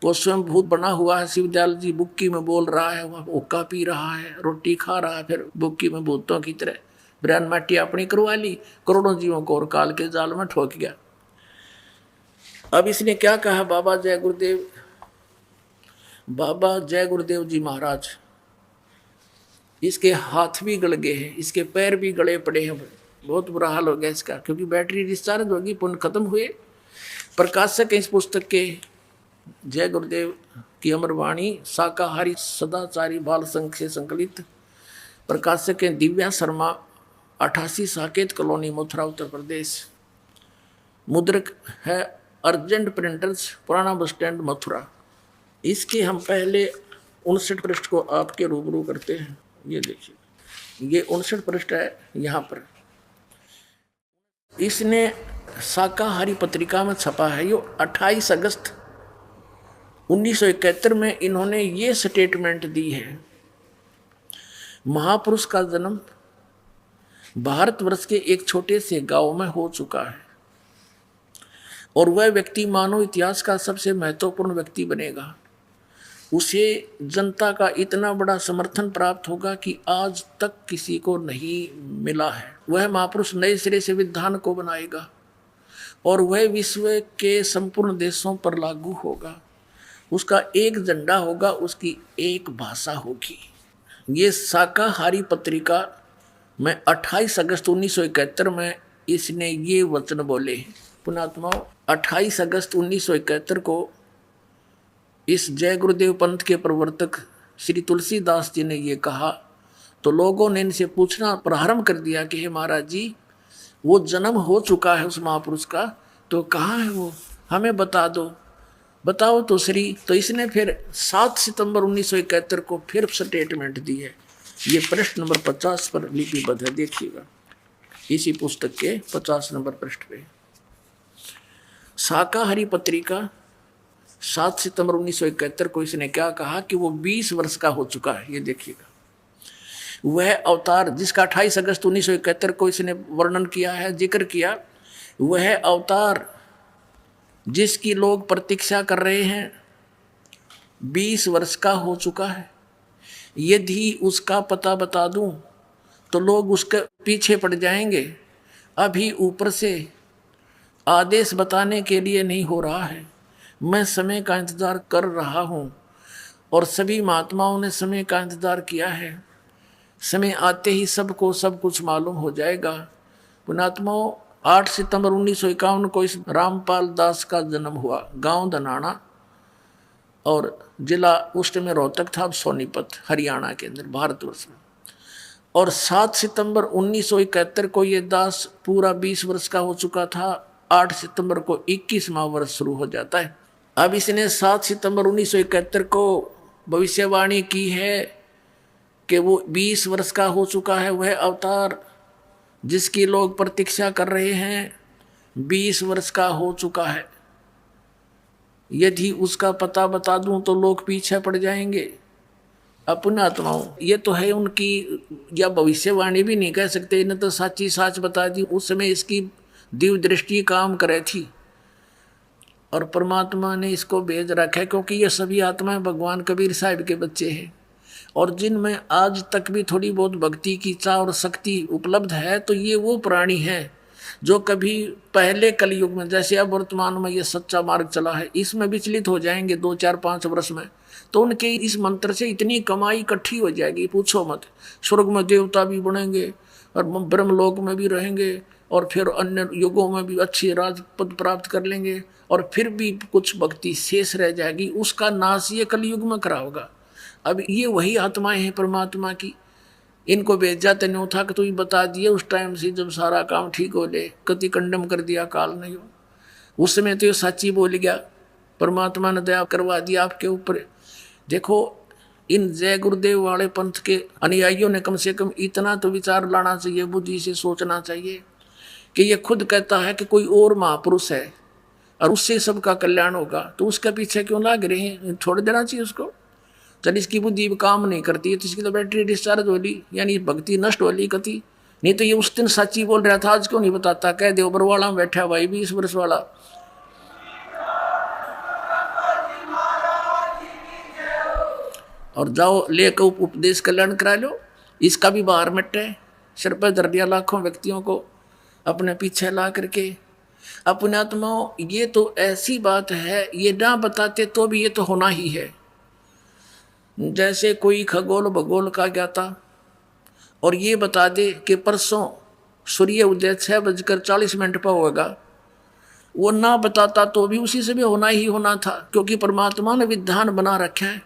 वो स्वयं भूत बना हुआ है, शिवदयाल जी बुक्की में बोल रहा है, वह हुक्का पी रहा है, रोटी खा रहा है, फिर बुक्की में भूतों की तरह ब्रैन माटी अपनी करवा ली, करोड़ों जीवों को और काल के जाल में ठोक गया। अब इसने क्या कहा, बाबा जय गुरुदेव, बाबा जय गुरुदेव जी महाराज, इसके हाथ भी गल गए हैं, इसके पैर भी गले पड़े हैं, बहुत बुरा हाल हो गया इसका, क्योंकि बैटरी डिस्चार्ज होगी, पुण्य खत्म हुए। प्रकाशक इस पुस्तक के जय गुरुदेव की अमरवाणी शाकाहारी सदाचारी बाल संघ से संकलित, प्रकाशक हैं दिव्या शर्मा, 88 साकेत कॉलोनी मथुरा उत्तर प्रदेश। मुद्रक है अर्जेंट प्रिंटर्स, पुराना बस स्टैंड मथुरा। इसके हम पहले 59 पृष्ठ को आपके रूबरू करते हैं। ये देखिए, ये 59 पृष्ठ है यहाँ पर, इसने शाकाहारी पत्रिका में छपा है। ये 28 अगस्त 1971 में इन्होंने ये स्टेटमेंट दी है, महापुरुष का जन्म भारतवर्ष के एक छोटे से गांव में हो चुका है। और वह व्यक्ति मानव इतिहास का सबसे महत्वपूर्ण व्यक्ति बनेगा। उसे जनता का इतना बड़ा समर्थन प्राप्त होगा कि आज तक किसी को नहीं मिला है। वह महापुरुष नए सिरे से विधान को बनाएगा और वह विश्व के संपूर्ण देशों पर लागू होगा। उसका एक झंडा होगा, उसकी एक भाषा होगी। ये शाकाहारी पत्रिका में 28 अगस्त 1971 में इसने ये वचन बोले। पुण्यात्माओं, 28 अगस्त 1971 को इस जय गुरुदेव पंथ के प्रवर्तक श्री तुलसीदास जी ने ये कहा, तो लोगों ने इनसे पूछना प्रारंभ कर दिया कि हे महाराज जी, वो जन्म हो चुका है उस महापुरुष का, तो कहाँ है वो, हमें बता दो, बताओ तो श्री। तो इसने फिर 7 सितंबर 1971 को फिर स्टेटमेंट दी है। ये पृष्ठ नंबर 50 पर लिपिबद्ध है, देखिएगा इसी पुस्तक के 50 नंबर पृष्ठ पे। शाकाहारी पत्रिका 7 सितंबर 1971 को इसने क्या कहा कि वो 20 वर्ष का हो चुका है। ये देखिएगा, वह अवतार जिसका 28 अगस्त 1971 को इसने वर्णन किया है, जिक्र किया, वह अवतार जिसकी लोग प्रतीक्षा कर रहे हैं 20 वर्ष का हो चुका है। यदि उसका पता बता दूं तो लोग उसके पीछे पड़ जाएंगे। अभी ऊपर से आदेश बताने के लिए नहीं हो रहा है, मैं समय का इंतज़ार कर रहा हूँ और सभी महात्माओं ने समय का इंतज़ार किया है। समय आते ही सबको सब कुछ मालूम हो जाएगा। पुण्यात्माओं, 8 सितंबर 1951 को इस रामपाल दास का जन्म हुआ, गांव धनाना और जिला उस में रोहतक था, अब सोनीपत हरियाणा के अंदर भारतवर्ष में। और 7 सितंबर 1971 को ये दास पूरा 20 वर्ष का हो चुका था। 8 सितंबर को 21वां वर्ष शुरू हो जाता है। अब इसने 7 सितंबर 1971 को भविष्यवाणी की है कि वो 20 वर्ष का हो चुका है, वह अवतार जिसकी लोग प्रतीक्षा कर रहे हैं 20 वर्ष का हो चुका है। यदि उसका पता बता दूं तो लोग पीछे पड़ जाएंगे। अपने आत्माओं, ये तो है उनकी, या भविष्यवाणी भी नहीं कह सकते, इन्हें तो साची साच बता दी। उस समय इसकी दिव्य दृष्टि काम करे थी और परमात्मा ने इसको भेज रखा है, क्योंकि ये सभी आत्माएं भगवान कबीर साहिब के बच्चे हैं और जिनमें आज तक भी थोड़ी बहुत भक्ति की चाह और शक्ति उपलब्ध है। तो ये वो प्राणी हैं जो कभी पहले कलयुग में, जैसे अब वर्तमान में ये सच्चा मार्ग चला है, इसमें विचलित हो जाएंगे 2, 4, 5 वर्ष में, तो उनके इस मंत्र से इतनी कमाई इकट्ठी हो जाएगी, पूछो मत। स्वर्ग में देवता भी बनेंगे और ब्रह्मलोक में भी रहेंगे और फिर अन्य युगों में भी अच्छी राजपद प्राप्त कर लेंगे और फिर भी कुछ भक्ति शेष रह जाएगी, उसका नाश ये कलयुग में करा होगा। अब ये वही आत्माएं हैं परमात्मा की, इनको भेजा तो नहीं था कि तू बता दिए उस टाइम से जब सारा काम ठीक हो ले, कति कंडम कर दिया काल नहीं हो। उस समय तो ये सच्ची बोल गया, परमात्मा ने दया करवा दिया आपके ऊपर। देखो, इन जय गुरुदेव वाले पंथ के अनुयायियों ने कम से कम इतना तो विचार लाना चाहिए, बुद्धि से सोचना चाहिए कि ये खुद कहता है कि कोई और महापुरुष है और उससे सबका कल्याण होगा, तो उसके पीछे क्यों लाग रहे हैं? छोड़ देना चाहिए उसको। चल, इसकी बुद्धि काम नहीं करती है तो इसकी तो बैटरी डिस्चार्ज हो ली, यानी भक्ति नष्ट हो ली कति। नहीं तो ये उस दिन सच्ची बोल रहा था, आज क्यों नहीं बताता? कह दे बरवाड़ा में बैठा भाई 20 वर्ष वाला। और जाओ लेकर उपदेश कल्याण करा लो, इसका भी बाहर मिटे। सिर पर धर दिया लाखों व्यक्तियों को अपने पीछे ला करके। अपने आत्माओं, ये तो ऐसी बात है, ये ना बताते तो भी ये तो होना ही है। जैसे कोई खगोल भगोल का ज्ञाता और ये बता दे कि परसों सूर्य उदय 6:40 पर होगा, वो ना बताता तो भी उसी से भी होना ही होना था, क्योंकि परमात्मा ने विधान बना रखा है।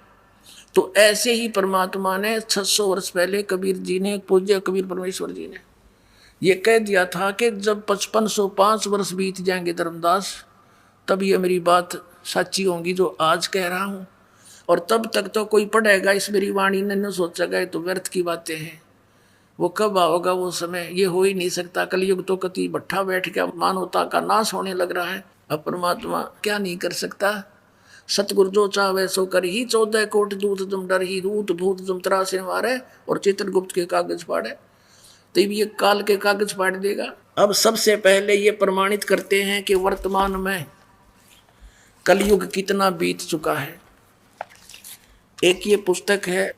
तो ऐसे ही परमात्मा ने 600 वर्ष पहले कबीर जी ने, पूज्य कबीर परमेश्वर जी ने ये कह दिया था कि जब 5505 वर्ष बीत जाएंगे धर्मदास, तब ये मेरी बात सच्ची होंगी जो आज कह रहा हूँ। और तब तक तो कोई पढ़ेगा इस मेरी वाणी ने न सोचेगा ये तो व्यर्थ की बातें हैं। वो कब आओगा वो समय, ये हो ही नहीं सकता। कलयुग तो कति भट्ठा बैठ गया, मानवता का नाश होने लग रहा है। अब परमात्मा क्या नहीं कर सकता? सतगुरु जो चाहे सो कर ही, 14 कोट दूत जम डर ही, दूत भूत जम त्रासे मारे और चित्रगुप्त के कागज फाड़े। तो ये काल के कागज फाड़ देगा। अब सबसे पहले ये प्रमाणित करते हैं कि वर्तमान में कलयुग कितना बीत चुका है। एक ये पुस्तक है,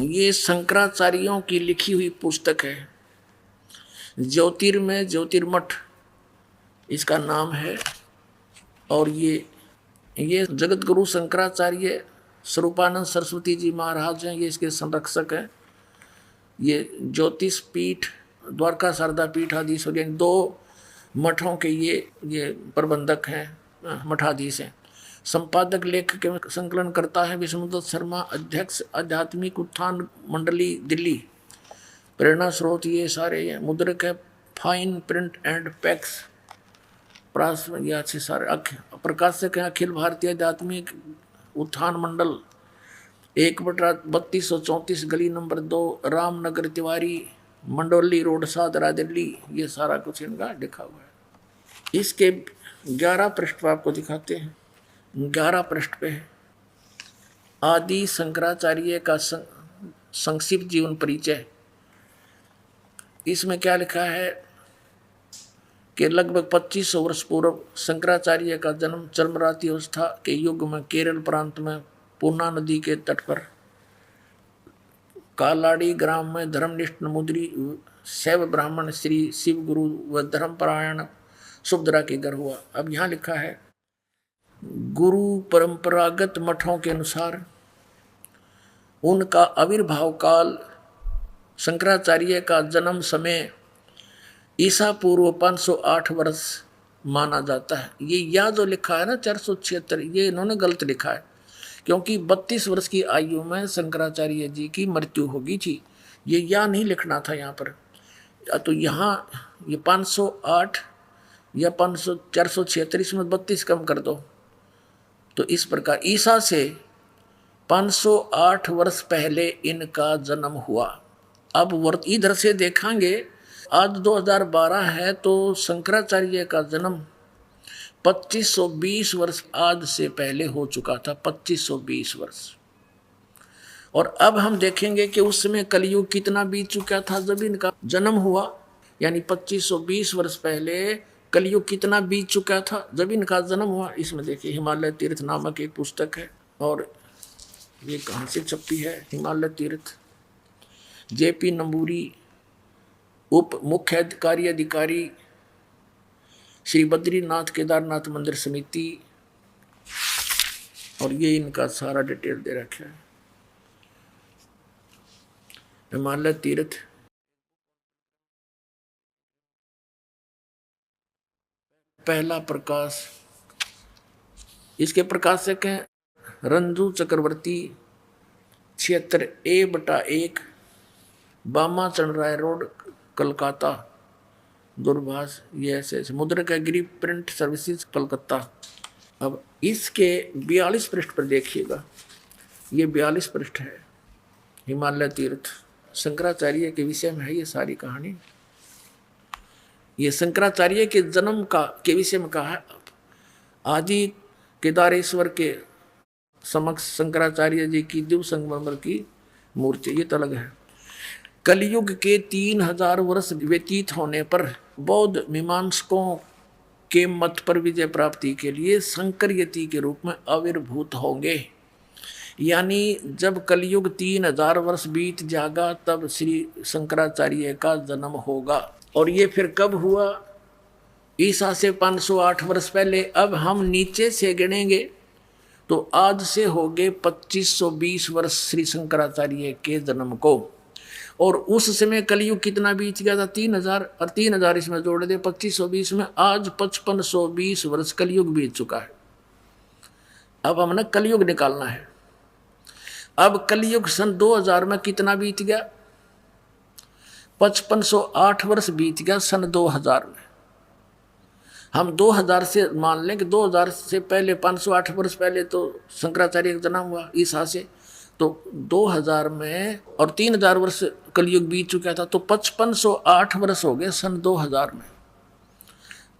ये शंकराचार्यों की लिखी हुई पुस्तक है, ज्योतिर्मय ज्योतिर्मठ इसका नाम है। और ये जगत गुरु शंकराचार्य स्वरूपानंद सरस्वती जी महाराज हैं, ये इसके संरक्षक हैं। ये ज्योतिष पीठ, द्वारका शारदा पीठ आदि दो मठों के ये प्रबंधक हैं, मठाधीश हैं। संपादक लेखक के संकलन करता है विष्णुदत्त शर्मा, अध्यक्ष आध्यात्मिक उत्थान मंडली दिल्ली। प्रेरणा स्रोत ये सारे ये मुद्रक है फाइन प्रिंट एंड पैक्स प्रास, ये अच्छे सारे प्रकाशक हैं अखिल भारतीय आध्यात्मिक उत्थान मंडल, 1/3234 गली नंबर 2 रामनगर तिवारी मंडोली रोड सादरा दिल्ली। ये सारा कुछ इनका लिखा हुआ है। इसके 11 पृष्ठ आपको दिखाते हैं। 11 पृष्ठ पे है आदि शंकराचार्य का संक्षिप्त जीवन परिचय। इसमें क्या लिखा है कि लगभग 2500 वर्ष पूर्व शंकराचार्य का जन्म चरमराती अवस्था के युग में केरल प्रांत में पूर्णा नदी के तट पर कालाड़ी ग्राम में धर्मनिष्ठ नमुद्री शैव ब्राह्मण श्री शिव गुरु व धर्मपरायण सुभद्रा के घर हुआ। अब यहाँ लिखा है गुरु परंपरागत मठों के अनुसार उनका आविर्भाव काल शंकराचार्य का जन्म समय ईसा पूर्व 508 वर्ष माना जाता है। ये या जो लिखा है ना 476, ये इन्होंने गलत लिखा है, क्योंकि 32 वर्ष की आयु में शंकराचार्य जी की मृत्यु होगी थी। ये या नहीं लिखना था यहाँ पर, तो यहाँ ये 508 या 476, इसमें 32 कम कर दो। तो इस प्रकार ईसा से 508 वर्ष पहले इनका जन्म हुआ। अब इधर से देखेंगे, आज 2012 है तो शंकराचार्य का जन्म 2520 वर्ष आज से पहले हो चुका था, 2520 वर्ष। और अब हम देखेंगे कि उस समय कलयुग कितना बीत चुका था जब इनका जन्म हुआ, यानी 2520 वर्ष पहले कलयुग कितना बीत चुका था जब इनका जन्म हुआ। इसमें देखिए हिमालय तीर्थ नामक एक पुस्तक है, और ये कहाँ से छपी है, हिमालय तीर्थ, जेपी नंबूरी, उप मुख्य अधिकारी श्री बद्रीनाथ केदारनाथ मंदिर समिति। और ये इनका सारा डिटेल दे रखा है। हिमालय तीर्थ पहला प्रकाश, इसके प्रकाशक हैं रंजू चक्रवर्ती, 76A/1 बामा चंद्राय रोड कलकत्ता, दूरभाष। ये ऐसे मुद्रक है गिरी प्रिंट सर्विसेज कलकत्ता। अब इसके 42 पृष्ठ पर देखिएगा, ये 42 पृष्ठ है। हिमालय तीर्थ शंकराचार्य के विषय में है ये सारी कहानी। ये शंकराचार्य के जन्म के विषय में कहा है। आदि केदारेश्वर के समक्ष शंकराचार्य जी की दिव्य संगमरमर की मूर्ति, ये तो अलग है। कलयुग के 3000 वर्ष व्यतीत होने पर बौद्ध मीमांसकों के मत पर विजय प्राप्ति के लिए शंकर यति के रूप में आविर्भूत होंगे। यानी जब कलयुग 3000 वर्ष बीत जाएगा तब श्री शंकराचार्य का जन्म होगा। और ये फिर कब हुआ? ईसा से 508 वर्ष पहले। अब हम नीचे से गिनेंगे तो आज से हो गए 2520 वर्ष श्री शंकराचार्य के जन्म को। और उस समय कलयुग कितना बीत गया था? 3000, और 3000 इसमें जोड़ दे 2520 में, आज 5520 वर्ष कलयुग बीत चुका है। अब हमने कलयुग निकालना है। अब कलयुग सन 2000 में कितना बीत गया? 5508 वर्ष बीत गया सन 2000 में। हम 2000 से मान लें कि 2000 से पहले 508 वर्ष पहले तो शंकराचार्य का जन्म हुआ ईसा से, तो 2000 में और 3000 वर्ष कलयुग बीत चुका था, तो 5508 वर्ष हो गए सन 2000 में।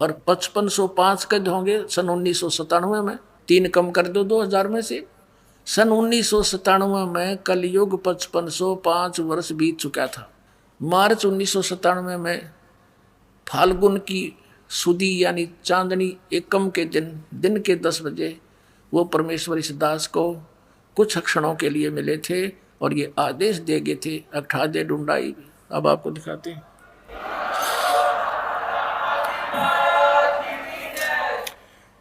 और 5505 कद होंगे सन 1997 में। 3 कम कर दो 2000 में से। सन 1997 में कलयुग 5505 वर्ष बीत चुका था। मार्च 1997 में फाल्गुन की सुदी यानी चांदनी एकम के दिन के 10 बजे वो परमेश्वर इस दास को कुछ क्षणों के लिए मिले थे और ये आदेश दे गए थे, अखा दे ढूंढाई। अब आपको दिखाते हैं।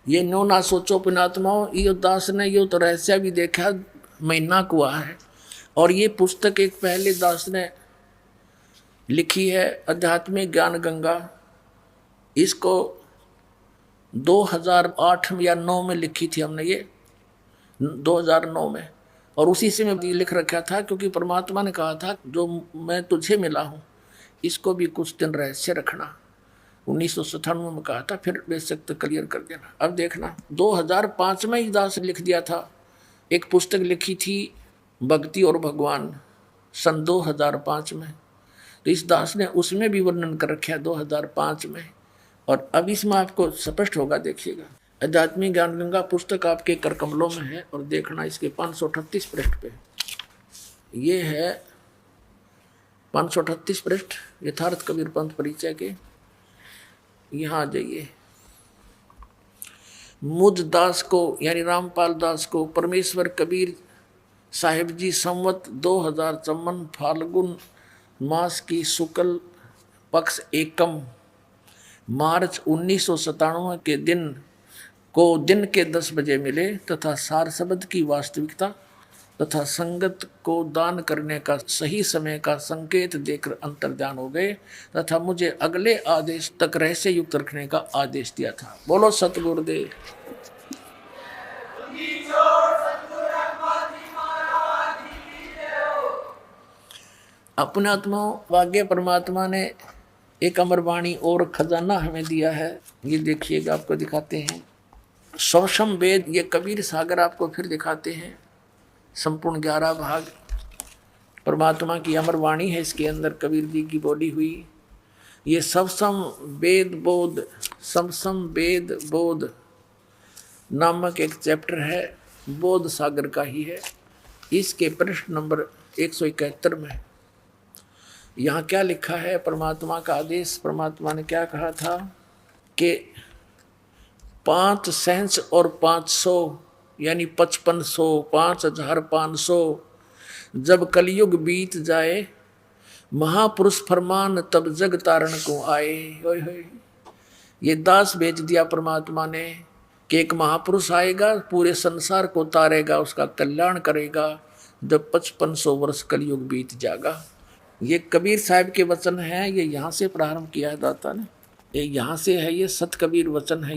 ये नो ना सोचो पुणात्माओं, यो दास ने यो तो रहस्य भी देखा, महीना कुआ है। और ये पुस्तक एक पहले दास ने लिखी है, आध्यात्मिक ज्ञान गंगा। इसको 2008 या 9 में लिखी थी हमने, ये 2009 में। और उसी से मैं लिख रखा था, क्योंकि परमात्मा ने कहा था जो मैं तुझे मिला हूँ इसको भी कुछ दिन रहस्य रखना। 1997 में कहा था, फिर बेशक तो क्लियर कर देना। अब देखना 2005 में ही दास लिख दिया था, एक पुस्तक लिखी थी भक्ति और भगवान, सन 2005 में। तो इस दास ने उसमें भी वर्णन कर रखा है 2005 में। और अब इसमें आपको स्पष्ट होगा, देखिएगा। आध्यात्मिक ज्ञान गंगा पुस्तक आपके कर कमलों में है और देखना इसके 538 पृष्ठ पे। ये है 538 पृष्ठ यथार्थ कबीर पंथ परिचय के। यहाँ आ जाइए। मुझ दास को यानी रामपाल दास को परमेश्वर कबीर साहिब जी संवत 2054 फाल्गुन मास की शुक्ल पक्ष एकम मार्च 1997 के दिन के 10 बजे मिले तथा सार शब्द की वास्तविकता तथा संगत को दान करने का सही समय का संकेत देकर अंतर्ध्यान हो गए तथा मुझे अगले आदेश तक रहस्य युक्त रखने का आदेश दिया था। बोलो सतगुरुदेव। अपने आत्मा वाग्य परमात्मा ने एक अमरवाणी और खजाना हमें दिया है। ये देखिएगा, आपको दिखाते हैं। सौषम वेद, ये कबीर सागर आपको फिर दिखाते हैं। संपूर्ण 11 भाग परमात्मा की अमरवाणी है, इसके अंदर कबीर जी की बोली हुई। ये सबसम वेद बोध नामक एक चैप्टर है, बोध सागर का ही है। इसके पृष्ठ नंबर 171 में यहाँ क्या लिखा है, परमात्मा का आदेश। परमात्मा ने क्या कहा था कि 5 सहस्र और 500 यानी 5500 5500 जब कलयुग बीत जाए महापुरुष फरमान तब जग तारण को आए। होय होय। ये दास भेज दिया परमात्मा ने कि एक महापुरुष आएगा, पूरे संसार को तारेगा, उसका कल्याण करेगा जब 5500 वर्ष कलयुग बीत जाएगा। ये कबीर साहब के वचन हैं। ये यहाँ से प्रारंभ किया है दाता ने, ये यहाँ से है। ये सत कबीर वचन है।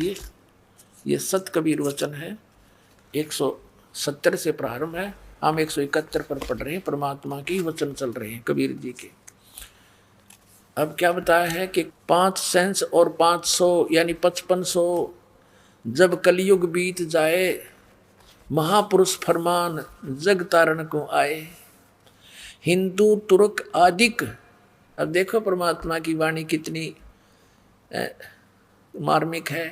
ये सत कबीर वचन है। 170 से प्रारंभ है, हम 171 पर पढ़ रहे हैं। परमात्मा के वचन चल रहे हैं कबीर जी के। अब क्या बताया है कि 5 सहस्र और 500 यानी 5500 जब कलयुग बीत जाए महापुरुष फरमान जग तारण को आए। हिंदू तुर्क आदिक, अब देखो परमात्मा की वाणी कितनी मार्मिक है।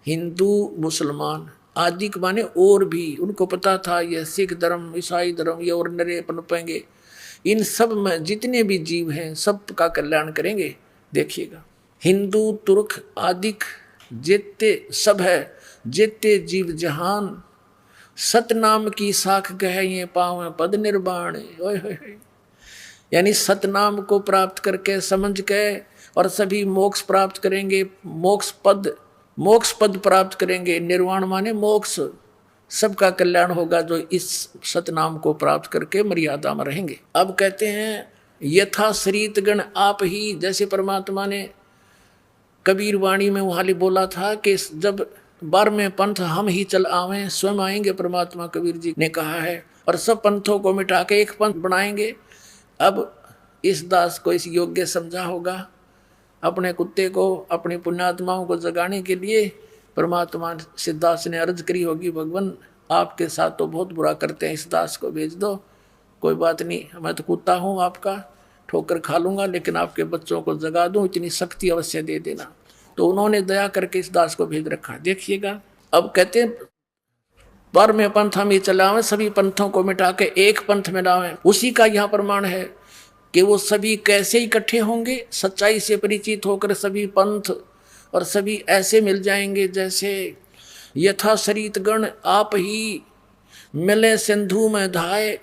हिंदू मुसलमान आदिक माने और भी, उनको पता था ये सिख धर्म ईसाई धर्म ये और नरे पनपेंगे, इन सब में जितने भी जीव हैं सब का कल्याण करेंगे। देखिएगा, हिंदू तुर्क आदिक जितने सब है, जितने जीव जहान सतनाम की साख कह ये पावे पद निर्वाण। यानी सतनाम को प्राप्त करके समझ के और सभी मोक्ष प्राप्त करेंगे, मोक्ष पद प्राप्त करेंगे। निर्वाण माने मोक्ष, सबका कल्याण होगा जो इस सतनाम को प्राप्त करके मर्यादा में रहेंगे। अब कहते हैं यथा शरीत गण आप ही, जैसे परमात्मा ने कबीर वाणी में वहां बोला था कि जब 12वें पंथ हम ही चल आवे, स्वयं आएंगे। परमात्मा कबीर जी ने कहा है और सब पंथों को मिटा के एक पंथ बनाएंगे। अब इस दास को इस योग्य समझा होगा। अपने कुत्ते को, अपनी पुण्यात्माओं को जगाने के लिए परमात्मा से दास ने अर्ज करी होगी, भगवान आपके साथ तो बहुत बुरा करते हैं, इस दास को भेज दो। कोई बात नहीं, मैं तो कुत्ता हूँ आपका, ठोकर खा लूँगा, लेकिन आपके बच्चों को जगा दूँ, इतनी शक्ति अवश्य दे देना। तो उन्होंने दया करके इस दास को भेज रखा। देखिएगा, अब कहते हैं 12वें पंथ हम ही चलावें, सभी पंथों को मिटा के एक पंथ में लावें। उसी का यहाँ प्रमाण है कि वो सभी कैसे इकट्ठे होंगे, सच्चाई से परिचित होकर सभी पंथ और सभी ऐसे मिल जाएंगे जैसे यथा सरितगण आप ही मिले सिंधु में धाये,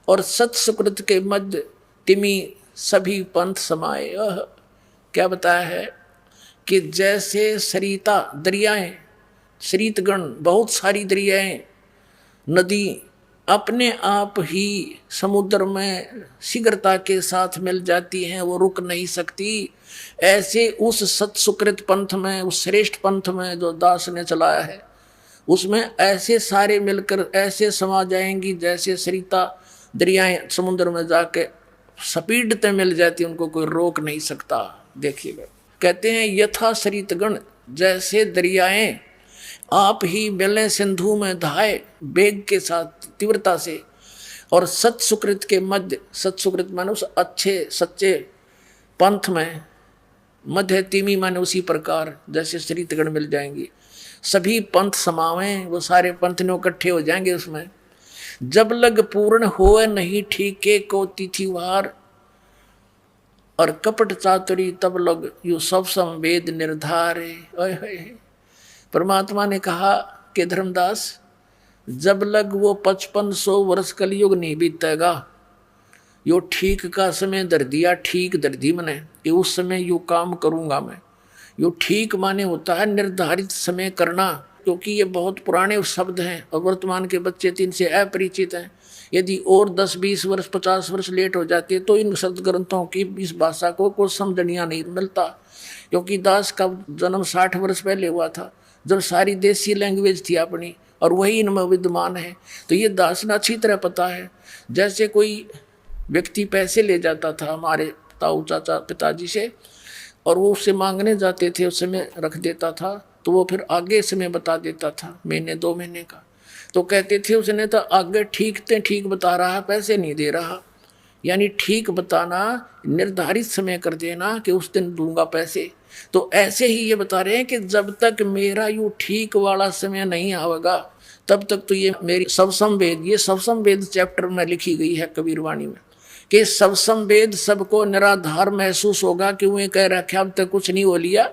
और सत सुकृत के मध्य तिमी सभी पंथ समाये। क्या बताया है कि जैसे सरिता दरियाएं, सरितगण बहुत सारी दरियाएं, नदी अपने आप ही समुद्र में शीघ्रता के साथ मिल जाती हैं, वो रुक नहीं सकती। ऐसे उस सत्सुकृत पंथ में, उस श्रेष्ठ पंथ में जो दास ने चलाया है, उसमें ऐसे सारे मिलकर ऐसे समा जाएंगी जैसे सरिता दरियाएं समुद्र में जाके स्पीडते मिल जाती, उनको कोई रोक नहीं सकता। देखिएगा, कहते हैं यथा सरितगण, जैसे दरियाएं आप ही मिले सिंधु में धाये, वेग के साथ तीव्रता से, और सत्सुकृत के मध्य, सत्सुकृत माने उस अच्छे सच्चे पंथ में, मध्य तिमी माने उसी प्रकार जैसे सरितगण मिल जाएंगी, सभी पंथ समावें, वो सारे पंथ ने इकट्ठे हो जाएंगे उसमें। जब लग पूर्ण होए नहीं ठीके को तिथिवार, और कपट चातुरी तब लग यू सब संवेद निर्धारे। परमात्मा ने कहा कि धर्मदास, जब लग वो 5500 वर्ष कलयुग नहीं बीतेगा, यो ठीक का समय धर दिया, ठीक धर दी मैंने कि उस समय यो काम करूंगा मैं। यो ठीक माने होता है निर्धारित समय करना, क्योंकि ये बहुत पुराने शब्द हैं और वर्तमान के बच्चे तीन से अपरिचित हैं। यदि और 10, 20 वर्ष, 50 वर्ष लेट हो जाते तो इन शब्द ग्रंथों की इस भाषा को कुछ समझनिया नहीं मिलता, क्योंकि दास का जन्म 60 वर्ष पहले हुआ था, जब सारी देसी लैंग्वेज थी अपनी, और वही इनमें विद्यमान है। तो ये दास ने अच्छी तरह पता है। जैसे कोई व्यक्ति पैसे ले जाता था हमारे ताऊ चाचा पिताजी से, और वो उससे मांगने जाते थे, उस समय रख देता था, तो वो फिर आगे समय बता देता था, महीने 2 महीने का। तो कहते थे उसने तो आगे ठीक बता रहा है, पैसे नहीं दे रहा। यानी ठीक बताना, निर्धारित समय कर देना कि उस दिन दूंगा पैसे। तो ऐसे ही ये बता रहे हैं कि जब तक मेरा यूँ ठीक वाला समय नहीं आवेगा, तब तक तो ये मेरी सब संवेद, ये सब संवेद चैप्टर में लिखी गई है कबीरवाणी में, कि सब संवेद सबको निराधार महसूस होगा कि वो कह रखा अब तक कुछ नहीं हो लिया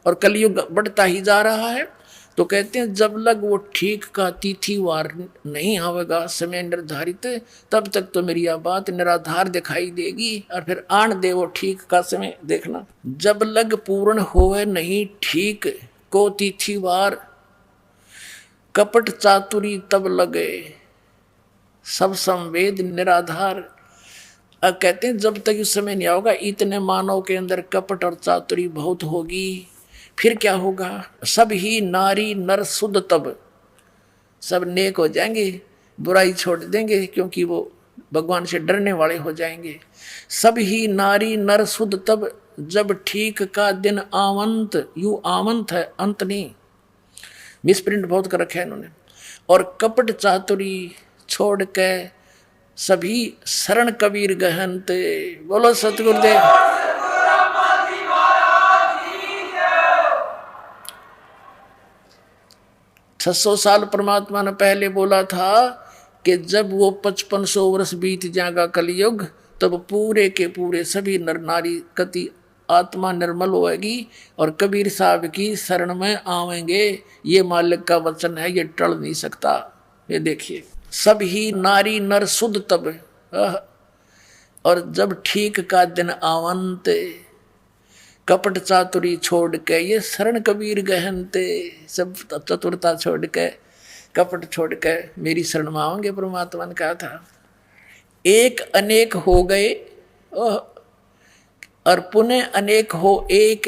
और कलयुग बढ़ता ही जा रहा है। तो कहते हैं जब लग वो ठीक का तिथिवार नहीं आवेगा, समय निर्धारित, तब तक तो मेरी यह बात निराधार दिखाई देगी, और फिर आन दे वो ठीक का समय देखना। जब लग पूर्ण होए नहीं ठीक को तिथिवार, कपट चातुरी तब लगे सब संवेद निराधार। अब कहते हैं जब तक इस समय नहीं होगा, इतने मानव के अंदर कपट और चातुरी बहुत होगी, फिर क्या होगा? सब ही नारी नर शुद्ध, तब सब नेक हो जाएंगे, बुराई छोड़ देंगे, क्योंकि वो भगवान से डरने वाले हो जाएंगे। सब ही नारी नर शुद्ध तब, जब ठीक का दिन आवंत, यू आवंत है अंत नहीं, मिसप्रिंट बहुत कर रखे हैं इन्होंने। और कपट चातुरी छोड़ के सभी शरण कबीर गहनते। बोलो सतगुरुदेव। 600 साल परमात्मा ने पहले बोला था कि जब वो 5500 वर्ष बीत जाएगा कलयुग, तब पूरे के पूरे सभी नर नारी कति आत्मा निर्मल होएगी और कबीर साहब की शरण में आवेंगे। ये मालिक का वचन है, ये टल नहीं सकता। ये देखिए, सब ही नारी नर शुद्ध तब, और जब ठीक का दिन आवंत, कपट चातुरी छोड़ के ये शरण कबीर गहनते। सब चतुरता छोड़ के, कपट छोड़ के मेरी शरण में आओगे। परमात्मा ने कहा था एक अनेक हो गए और पुनः अनेक हो एक।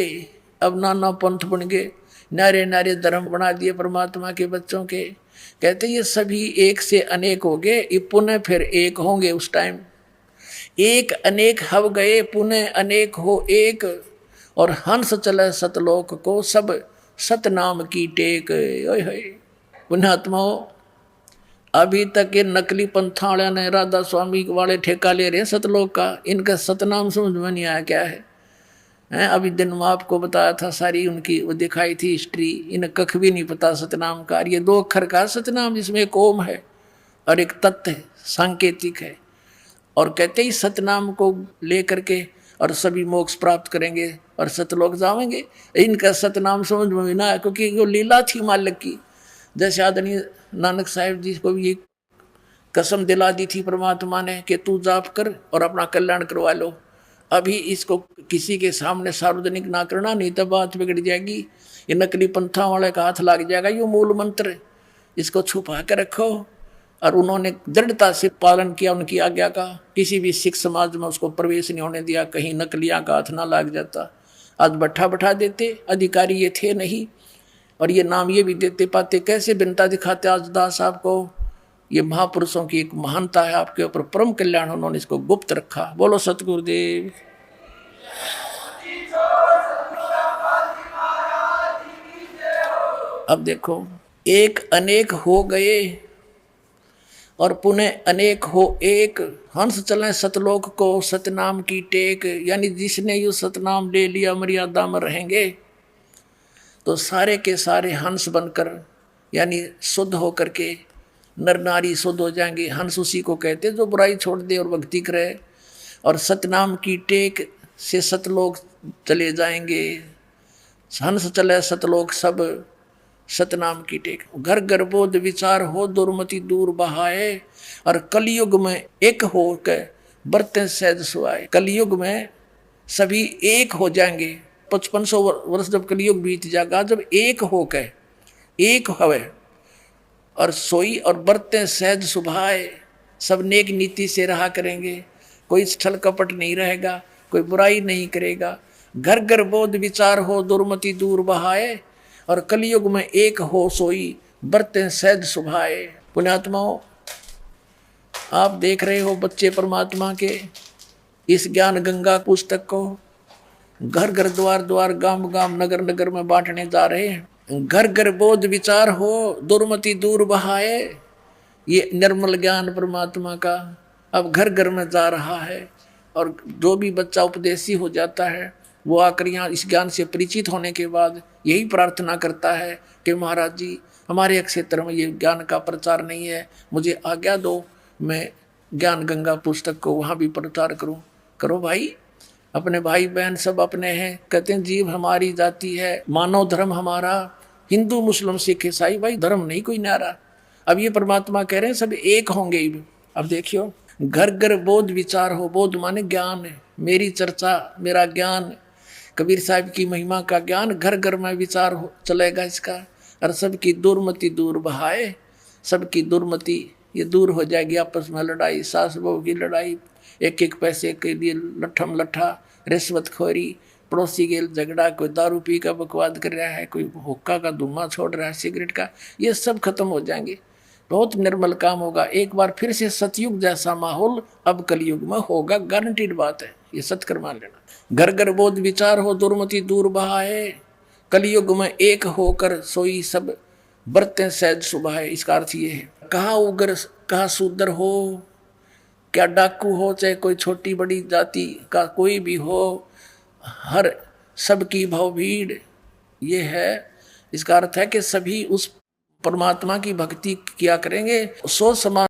अब नाना पंथ बन गए, नारे नारे धर्म बना दिए परमात्मा के बच्चों के। कहते ये सभी एक से अनेक हो गए, ये पुनः फिर एक होंगे उस टाइम। एक अनेक हव गए, पुनः अनेक हो एक, और हंस चले सतलोक को, सब सतनाम की टेक। पुण्यात्माओं, अभी तक ये नकली पंथा वाले ने राधा स्वामी वाले ठेका ले रहे हैं सतलोक का, इनका सतनाम समझ में नहीं आया क्या है। अभी दिन में आपको बताया था, सारी उनकी वो दिखाई थी हिस्ट्री, इन्हें कख भी नहीं पता सतनाम का। ये 2 अक्षर का सतनाम, जिसमें एक ओम है और एक तत्व है, सांकेतिक है। और कहते ही सतनाम को लेकर के और सभी मोक्ष प्राप्त करेंगे, और सतलोक जाएंगे। इनका सतनाम समझ में ना आया, क्योंकि वो लीला थी मालिक की। जैसे आदरणीय नानक साहिब जी को भी कसम दिला दी थी परमात्मा ने कि तू जाप कर और अपना कल्याण करवा लो। अभी इसको किसी के सामने सार्वजनिक ना करना, नहीं तो बात बिगड़ जाएगी। ये नकली पंथा वाले का हाथ लग जाएगा। ये मूल मंत्र इसको छुपा कर रखो। और उन्होंने दृढ़ता से पालन किया उनकी आज्ञा का। किसी भी सिख समाज में उसको प्रवेश नहीं होने दिया, कहीं नकलियां का हाथ ना लग जाता। आज बैठा देते, अधिकारी ये थे नहीं, और ये नाम ये भी देते पाते। कैसे बिनता दिखाते आज दास साहब को। ये महापुरुषों की एक महानता है आपके ऊपर, परम कल्याण उन्होंने इसको गुप्त रखा। बोलो सतगुरुदेव। अब देखो, एक अनेक हो गए और पुनः अनेक हो एक। हंस चले सतलोक को सतनाम की टेक। यानी जिसने यू सतनाम ले लिया मर्यादा में रहेंगे तो सारे के सारे हंस बनकर, यानी शुद्ध होकर के नर नारी शुद्ध हो जाएंगे। हंस उसी को कहते जो बुराई छोड़ दे और भक्ति करे। और सतनाम की टेक से सतलोक चले जाएंगे। हंस चले सतलोक सब सतनाम की टेक। घर गर्भोध विचार हो दुर्मति दूर बहाए। और कलयुग में एक हो के बरते सहज सुहाए। कलयुग में सभी एक हो जाएंगे। 5500 वर्ष जब कलयुग बीत जाएगा, जब एक हो के एक हवे और सोई और बरते सहज सुभाए। सब नेक नीति से रहा करेंगे, कोई छल कपट नहीं रहेगा, कोई बुराई नहीं करेगा। घर गर्भोध विचार हो दुर्मति दूर बहाए। और कलयुग में एक हो सोई बरते सहज सुभाए। पुण्यात्माओं, आप देख रहे हो बच्चे परमात्मा के इस ज्ञान गंगा पुस्तक को घर घर द्वार द्वार गांव गांव नगर नगर में बांटने जा रहे हैं। घर घर बोध विचार हो दुर्मति दूर बहाए। ये निर्मल ज्ञान परमात्मा का अब घर घर में जा रहा है। और जो भी बच्चा उपदेशी हो जाता है वो आकर यहाँ इस ज्ञान से परिचित होने के बाद यही प्रार्थना करता है कि महाराज जी, हमारे क्षेत्र में ये ज्ञान का प्रचार नहीं है, मुझे आज्ञा दो, मैं ज्ञान गंगा पुस्तक को वहाँ भी प्रचार करूँ। करो भाई, अपने भाई बहन सब अपने हैं। कहते हैं जीव हमारी जाति है, मानव धर्म हमारा, हिंदू मुस्लिम सिख ईसाई, भाई धर्म नहीं कोई न्यारा। अब ये परमात्मा कह रहे हैं सब एक होंगे। अब देखियो, घर घर बोध विचार हो। बोध माने ज्ञान है, मेरी चर्चा, मेरा ज्ञान, कबीर साहब की महिमा का ज्ञान घर घर में विचार हो चलेगा इसका। और सबकी दुर्मति दूर बहाए। सबकी दुर्मति ये दूर हो जाएगी। आपस में लड़ाई, सास बहू की लड़ाई, एक एक पैसे के लिए लट्ठम लट्ठा, रिश्वतखोरी, पड़ोसी के झगड़ा, कोई दारू पी का बकवाद कर रहा है, कोई हुक्का का धुआं छोड़ रहा है, सिगरेट का, ये सब खत्म हो जाएंगे। बहुत निर्मल काम होगा। एक बार फिर से सतयुग जैसा माहौल अब कलयुग में होगा, गारंटीड बात है, ये सत्कर मान लेना। घर घर बोध विचार हो दुर्मति दूर बहाए। कलयुग में एक होकर सोई सब बरते सहज सुभाए। इसका अर्थ ये है, कहाँ उग्र कहाँ शूद्र हो, क्या डाकू हो, चाहे कोई छोटी बड़ी जाति का कोई भी हो, हर सबकी भव भीड़, ये है। इसका अर्थ है कि सभी उस परमात्मा की भक्ति किया करेंगे। सो समान